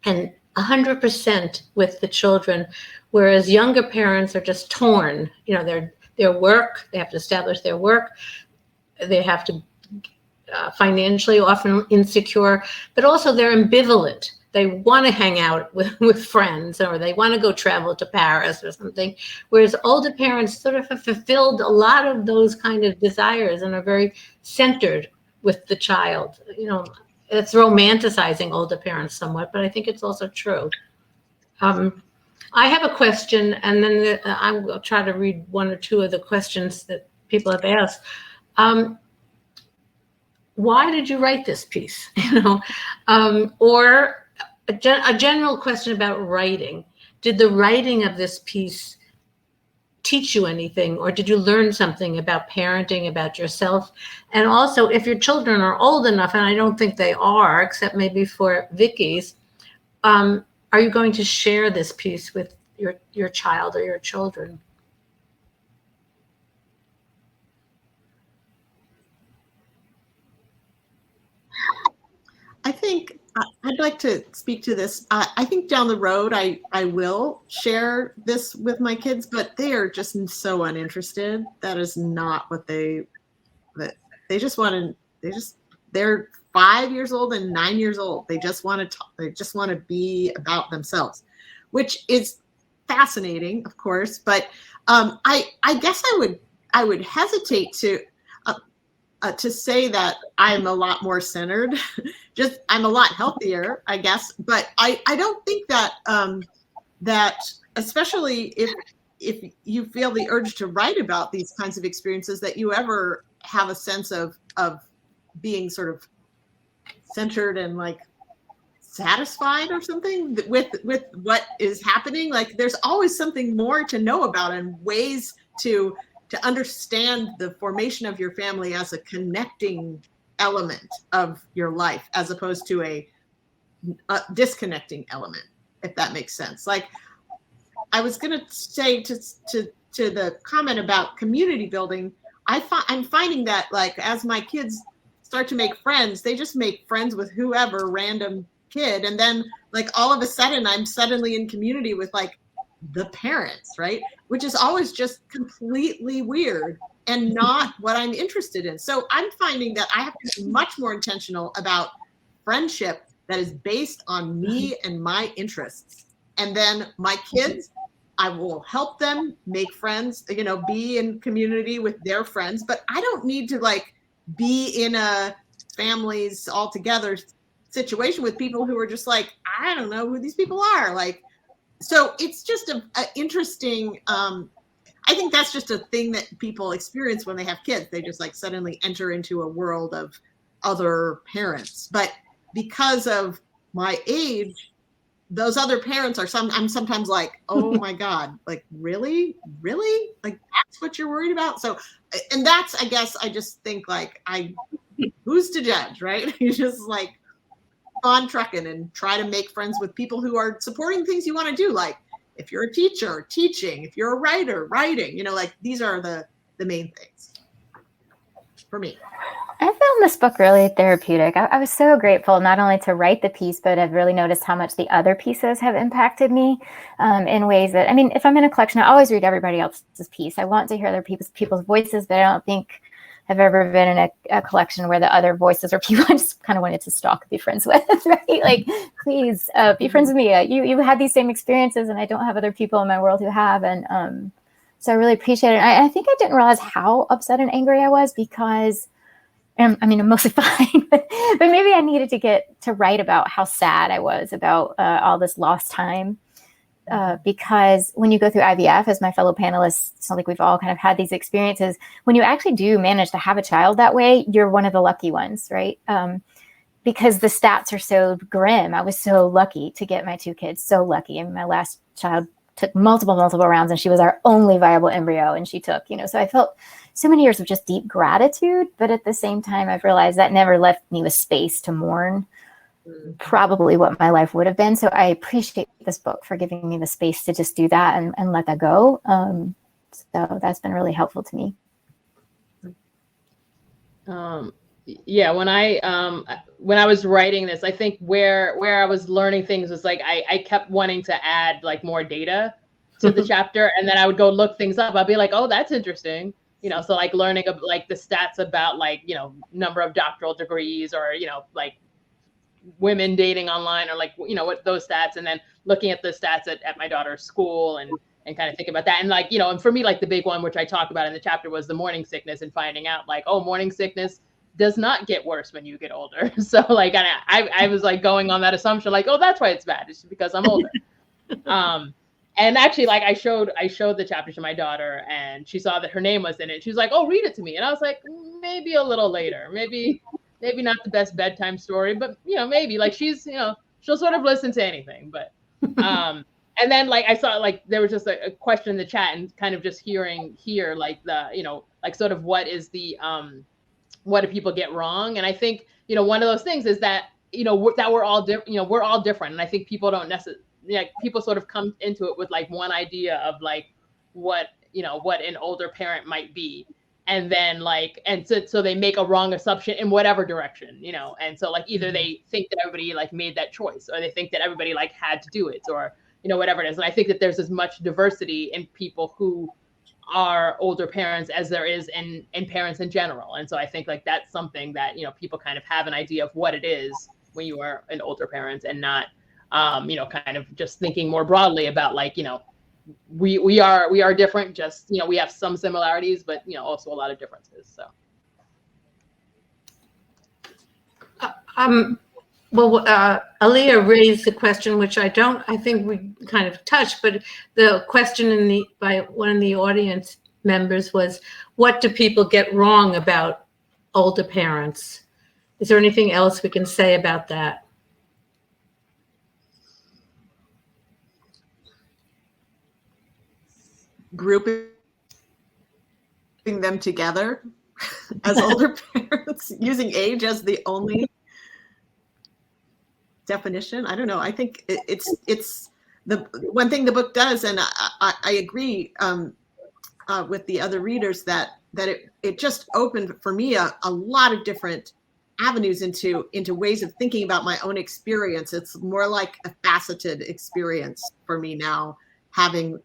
and 100% with the children, whereas younger parents are just torn. Their work, they have to establish their work, they have to financially often insecure, but also they're ambivalent. They want to hang out with friends, or they want to go travel to Paris or something. Whereas older parents sort of have fulfilled a lot of those kind of desires and are very centered with the child. It's romanticizing older parents somewhat, but I think it's also true. I have a question, and then I'll try to read 1 or 2 of the questions that people have asked. Why did you write this piece? Or a general question about writing. Did the writing of this piece teach you anything, or did you learn something about parenting, about yourself? And also, if your children are old enough, and I don't think they are, except maybe for Vicki's, are you going to share this piece with your child or your children? I think I'd like to speak to this. I think down the road, I will share this with my kids, but they are just so uninterested. That is not what they just want to, they're 5 years old and 9 years old. They just want to talk. They just want to be about themselves, which is fascinating, of course. But I guess I would hesitate to say that I'm a lot more centered. Just I'm a lot healthier, I guess. But I don't think that that especially if you feel the urge to write about these kinds of experiences, that you ever have a sense of being sort of centered and like satisfied or something with what is happening. Like there's always something more to know about and ways to understand the formation of your family as a connecting element of your life, as opposed to a disconnecting element, if that makes sense. Like I was going to say to the comment about community building, I'm finding that like as my kids start to make friends, they just make friends with whoever random kid, and then like all of a sudden I'm suddenly in community with like the parents, right? Which is always just completely weird and not what I'm interested in. So I'm finding that I have to be much more intentional about friendship that is based on me and my interests. And then my kids, I will help them make friends, be in community with their friends, but I don't need to like be in a families all together situation with people who are just like, I don't know who these people are. Like, so it's just a interesting, I think that's just a thing that people experience when they have kids. They just like suddenly enter into a world of other parents. But because of my age, those other parents are I'm sometimes like, oh my God, like really? Like that's what you're worried about? So, and that's, I guess, I just think like, who's to judge, right? You just like, on trucking and try to make friends with people who are supporting things you want to do. Like if you're a teacher, teaching, if you're a writer, writing, you know, like these are the main things for me. I found this book really therapeutic. I was so grateful not only to write the piece, but I've really noticed how much the other pieces have impacted me in ways that, I mean, if I'm in a collection, I always read everybody else's piece. I want to hear other people's voices, but I don't think I've ever been in a collection where the other voices are people I just kind of wanted to stalk, be friends with, right? Like, please be friends with me. You had these same experiences and I don't have other people in my world who have. And so I really appreciate it. I think I didn't realize how upset and angry I was because I mean, I'm mostly fine, but maybe I needed to get to write about how sad I was about all this lost time. Because when you go through IVF, as my fellow panelists, it's not like we've all kind of had these experiences. When you actually do manage to have a child that way, you're one of the lucky ones, right? Because the stats are so grim. I was so lucky to get my 2 kids, so lucky. I mean, my last child took multiple rounds and she was our only viable embryo and she took, you know, so I felt so many years of just deep gratitude, but at the same time, I've realized that never left me with space to mourn probably what my life would have been. So I appreciate this book for giving me the space to just do that and let that go. So that's been really helpful to me. Yeah, when I was writing this, I think where I was learning things was like I kept wanting to add like more data to the chapter, and then I would go look things up. I'd be like, oh, that's interesting, you know. So like learning like the stats about like, you know, number of doctoral degrees, or, you know, like women dating online, or like, you know, what those stats, and then looking at the stats at my daughter's school and kind of think about that. And like, you know, and for me, like the big one, which I talk about in the chapter, was the morning sickness, and finding out like, oh, morning sickness does not get worse when you get older. So like, I was like going on that assumption, like, oh, that's why it's bad. It's because I'm older. And actually, like I showed the chapter to my daughter, and she saw that her name was in it. She was like, oh, read it to me. And I was like, maybe a little later, maybe not the best bedtime story, but, you know, maybe like she's, you know, she'll sort of listen to anything. But, and then like I saw like there was just a question in the chat, and kind of just hearing here, like the, you know, like sort of what is the, what do people get wrong? And I think, you know, one of those things is that, you know, that we're all different, you know, we're all different. And I think people don't necessarily, like, people sort of come into it with like one idea of like what, you know, what an older parent might be. And then like, and so they make a wrong assumption in whatever direction, you know? And so like, either they think that everybody like made that choice, or they think that everybody like had to do it, or, you know, whatever it is. And I think that there's as much diversity in people who are older parents as there is in parents in general. And so I think like that's something that, you know, people kind of have an idea of what it is when you are an older parent, and not, you know, kind of just thinking more broadly about like, you know, we are different, just, you know, we have some similarities, but, you know, also a lot of differences. So. Well, Alia raised the question, which I think we kind of touched, but the question by one of the audience members was, what do people get wrong about older parents? Is there anything else we can say about that? Grouping them together as older parents, using age as the only definition. I don't know. I think it's the one thing the book does, and I agree with the other readers that it just opened for me a lot of different avenues into ways of thinking about my own experience. It's more like a faceted experience for me now, having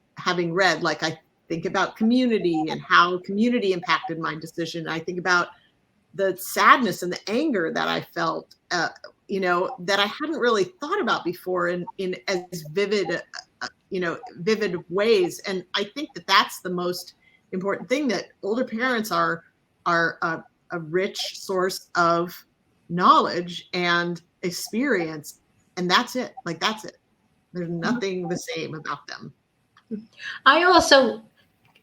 read. Like, I think about community and how community impacted my decision. I think about the sadness and the anger that I felt, you know, that I hadn't really thought about before in as vivid, you know, vivid ways. And I think that that's the most important thing, that older parents are a rich source of knowledge and experience. And that's it. Like, that's it. There's nothing the same about them. I also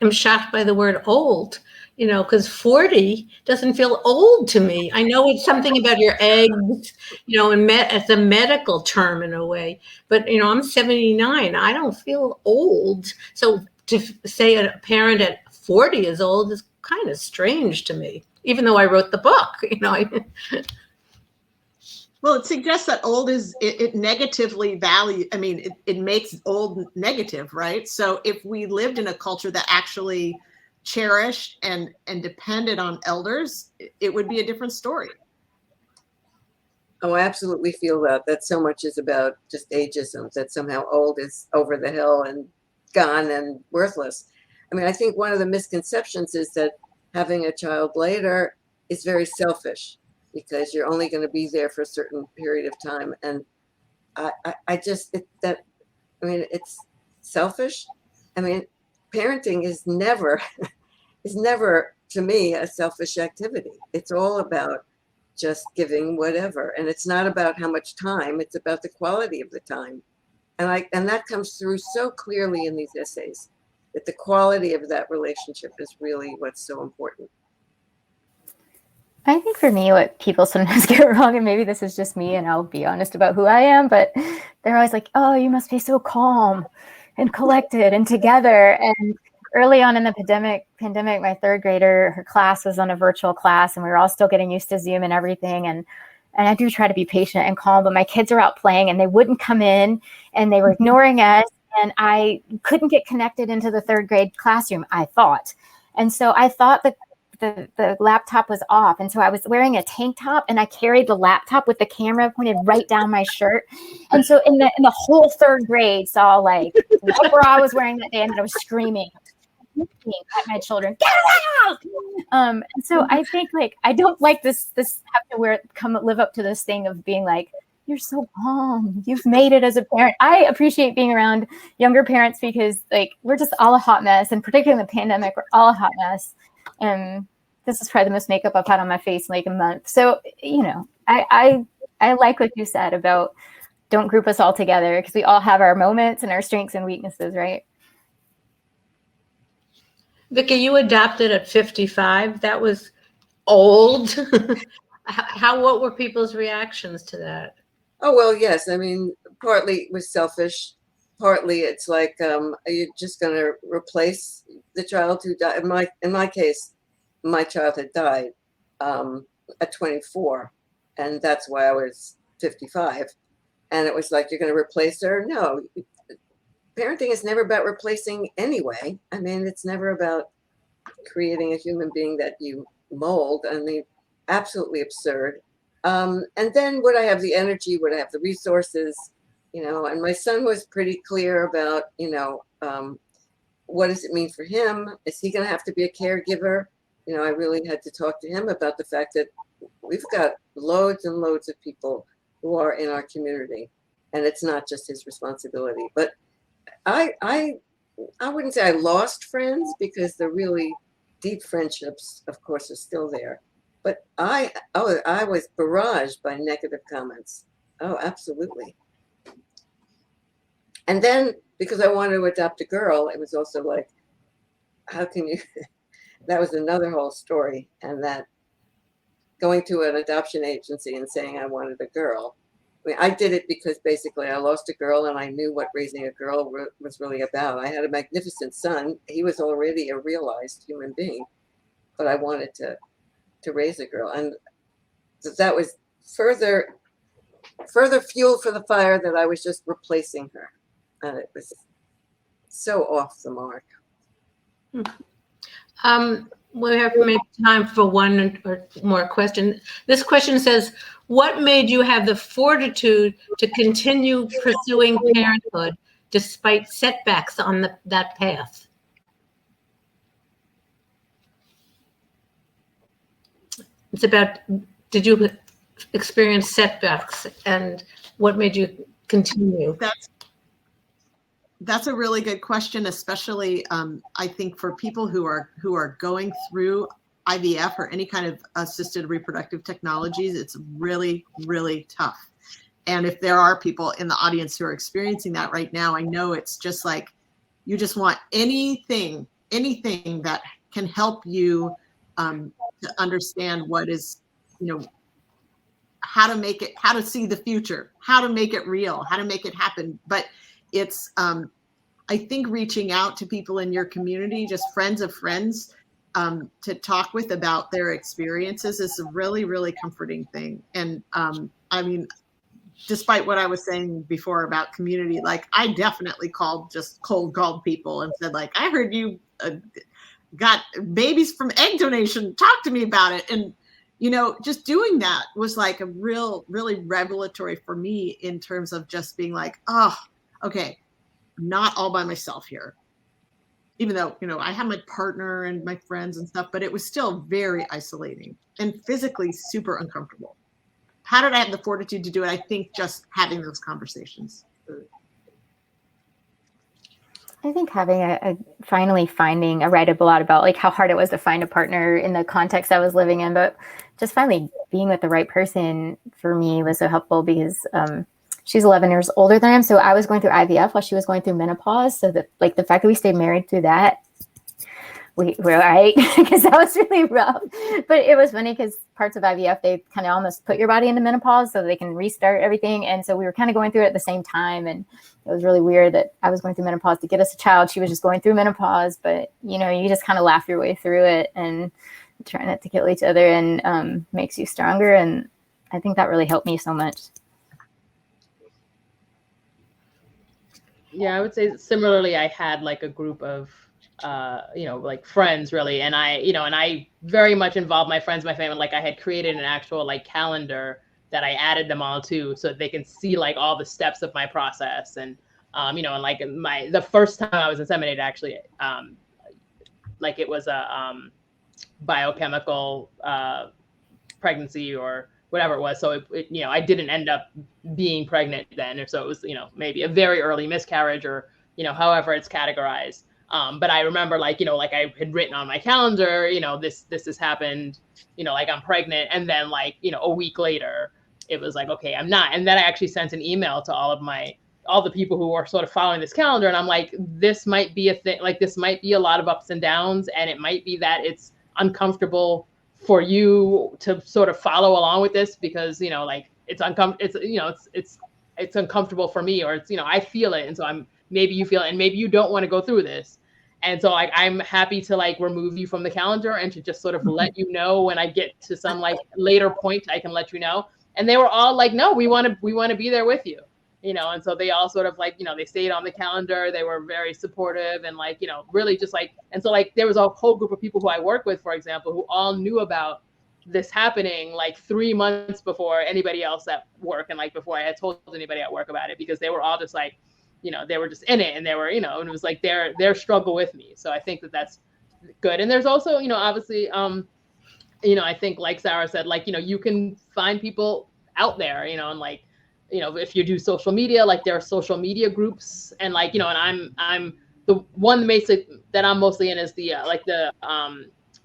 am shocked by the word old, you know, because 40 doesn't feel old to me. I know it's something about your eggs, you know, and it's a medical term in a way, but, you know, I'm 79. I don't feel old. So to say a parent at 40 is old is kind of strange to me, even though I wrote the book, you know. Well, it suggests that old is, it negatively value, I mean, it makes old negative, right? So if we lived in a culture that actually cherished and depended on elders, it would be a different story. Oh, I absolutely feel that so much is about just ageism, that somehow old is over the hill and gone and worthless. I mean, I think one of the misconceptions is that having a child later is very selfish, because you're only going to be there for a certain period of time. And I just, I mean, it's selfish. I mean, parenting is never, to me, a selfish activity. It's all about just giving whatever. And it's not about how much time, it's about the quality of the time. And that comes through so clearly in these essays, that the quality of that relationship is really what's so important. I think for me, what people sometimes get wrong, and maybe this is just me, and I'll be honest about who I am, but they're always like, oh, you must be so calm and collected and together. And early on in the pandemic, my third grader, her class was on a virtual class, and we were all still getting used to Zoom and everything. And I do try to be patient and calm, but my kids are out playing and they wouldn't come in, and they were ignoring us. And I couldn't get connected into the third grade classroom, I thought. And so I thought that the laptop was off. And so I was wearing a tank top, and I carried the laptop with the camera pointed right down my shirt. And so in the whole third grade saw like what bra I was wearing that day, and I was screaming at my children, get out! And so I think like, I don't like this have to live up to this thing of being like, you're so calm, you've made it as a parent. I appreciate being around younger parents, because like, we're just all a hot mess, and particularly in the pandemic, we're all a hot mess. And this is probably the most makeup I've had on my face in like a month. So, you know, I like what you said about don't group us all together, because we all have our moments and our strengths and weaknesses, right? Vicki, you adopted at 55. That was old. What were people's reactions to that? Oh, well, yes. I mean, partly it was selfish. Partly it's like, are you just going to replace the child who died? In my case, my child had died at 24, and that's why I was 55. And it was like, you're going to replace her? No. Parenting is never about replacing anyway. I mean, it's never about creating a human being that you mold. I mean, absolutely absurd. And then would I have the energy? Would I have the resources? You know, and my son was pretty clear about, you know, what does it mean for him? Is he going to have to be a caregiver? You know, I really had to talk to him about the fact that we've got loads and loads of people who are in our community, and it's not just his responsibility. But I wouldn't say I lost friends, because the really deep friendships, of course, are still there. But I was barraged by negative comments. Oh, absolutely. And then, because I wanted to adopt a girl, it was also like, how can you? That was another whole story. And that going to an adoption agency and saying I wanted a girl. I mean, I did it because basically I lost a girl, and I knew what raising a girl was really about. I had a magnificent son. He was already a realized human being, but I wanted to raise a girl. And that was further fuel for the fire that I was just replacing her. And it was so off the mark. We have maybe time for one or more question. This question says, what made you have the fortitude to continue pursuing parenthood despite setbacks on that path? It's about, did you experience setbacks, and what made you continue? That's a really good question, especially I think for people who are going through IVF or any kind of assisted reproductive technologies. It's really, really tough. And if there are people in the audience who are experiencing that right now, I know it's just like, you just want anything that can help you to understand what is, you know, how to see the future, how to make it real, how to make it happen. But it's, I think reaching out to people in your community, just friends of friends, to talk with about their experiences is a really, really comforting thing. And I mean, despite what I was saying before about community, like I definitely cold called people and said like, I heard you got babies from egg donation. Talk to me about it. And, you know, just doing that was like a really revelatory for me in terms of just being like, oh, okay, I'm not all by myself here. Even though, you know, I have my partner and my friends and stuff, but it was still very isolating and physically super uncomfortable. How did I have the fortitude to do it? I think just having those conversations. I think having finally finding, I write a lot about like how hard it was to find a partner in the context I was living in, but just finally being with the right person for me was so helpful because she's 11 years older than I am. So I was going through IVF while she was going through menopause. So that like the fact that we stayed married through that, we're right, because that was really rough. But it was funny because parts of IVF, they kind of almost put your body into menopause so they can restart everything. And so we were kind of going through it at the same time. And it was really weird that I was going through menopause to get us a child. She was just going through menopause. But, you know, you just kind of laugh your way through it and try not to kill each other and makes you stronger. And I think that really helped me so much. Yeah, I would say similarly, I had like a group of you know, like friends really. And I very much involved my friends, my family. Like I had created an actual like calendar that I added them all to so that they can see like all the steps of my process. And, you know, and like the first time I was inseminated, actually, like it was a biochemical pregnancy or whatever it was. So it, you know, I didn't end up being pregnant then. Or so it was, you know, maybe a very early miscarriage or, you know, however it's categorized. But I remember like, you know, like I had written on my calendar, you know, this has happened, you know, like I'm pregnant. And then like, you know, a week later, it was like, okay, I'm not. And then I actually sent an email to all the people who are sort of following this calendar. And I'm like, this might be a thing, like this might be a lot of ups and downs. And it might be that it's uncomfortable for you to sort of follow along with this because, you know, like it's you know, it's uncomfortable for me, or it's, you know, I feel it. And so maybe you feel it and maybe you don't want to go through this. And so like, I'm happy to like remove you from the calendar and to just sort of let you know when I get to some like later point, I can let you know. And they were all like, no, we want to be there with you, you know? And so they all sort of like, you know, they stayed on the calendar. They were very supportive and like, you know, really just like, and so like, there was a whole group of people who I work with, for example, who all knew about this happening like 3 months before anybody else at work. And like, before I had told anybody at work about it, because they were all just like, you know, they were just in it and they were, you know, and it was like their struggle with me. So I think that that's good. And there's also, you know, obviously, you know, I think like Sarah said, like, you know, you can find people out there, you know, and like, you know, if you do social media, like there are social media groups and like, you know, and I'm the one that I'm mostly in is the, like the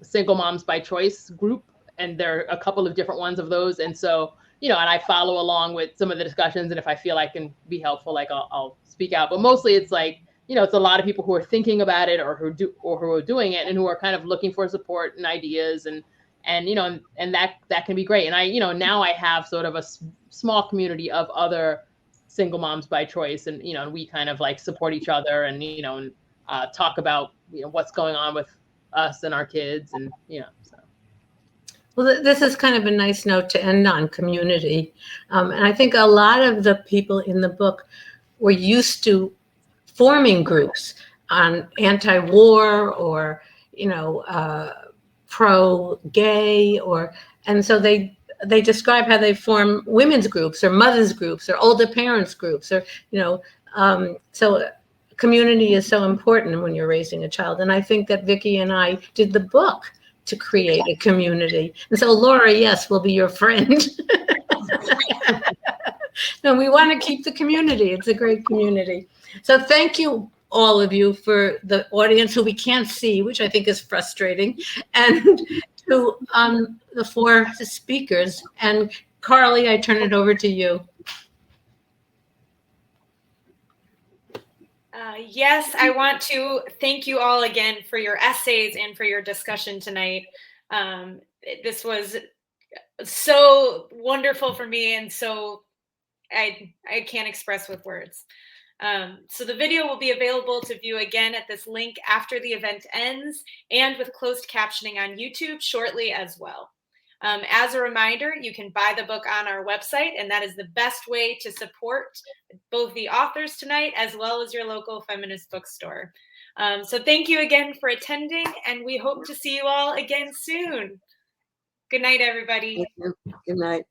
Single Moms by Choice group. And there are a couple of different ones of those. And so, you know, and I follow along with some of the discussions. And if I feel I can be helpful, like I'll speak out. But mostly it's like, you know, it's a lot of people who are thinking about it or who are doing it and who are kind of looking for support and ideas and you know, and that can be great. And I, you know, now I have sort of a small community of other single moms by choice. And, you know, and we kind of like support each other and, you know, and talk about, you know, what's going on with us and our kids and, you know, so. Well, this is kind of a nice note to end on, community. And I think a lot of the people in the book were used to forming groups on anti-war or, you know, pro-gay, and so they describe how they form women's groups or mothers groups or older parents groups or, you know, so community is so important when you're raising a child. And I think that Vicki and I did the book to create a community. And so Laura, yes, will be your friend. No, we want to keep the community. It's a great community. So thank you, all of you, for the audience who we can't see, which I think is frustrating, and to the 4 speakers. And Carly, I turn it over to you. Yes, I want to thank you all again for your essays and for your discussion tonight. This was so wonderful for me, and so I can't express with words. So the video will be available to view again at this link after the event ends and with closed captioning on YouTube shortly as well. As a reminder, you can buy the book on our website, and that is the best way to support both the authors tonight as well as your local feminist bookstore. So thank you again for attending, and we hope to see you all again soon. Good night, everybody. Thank you. Good night.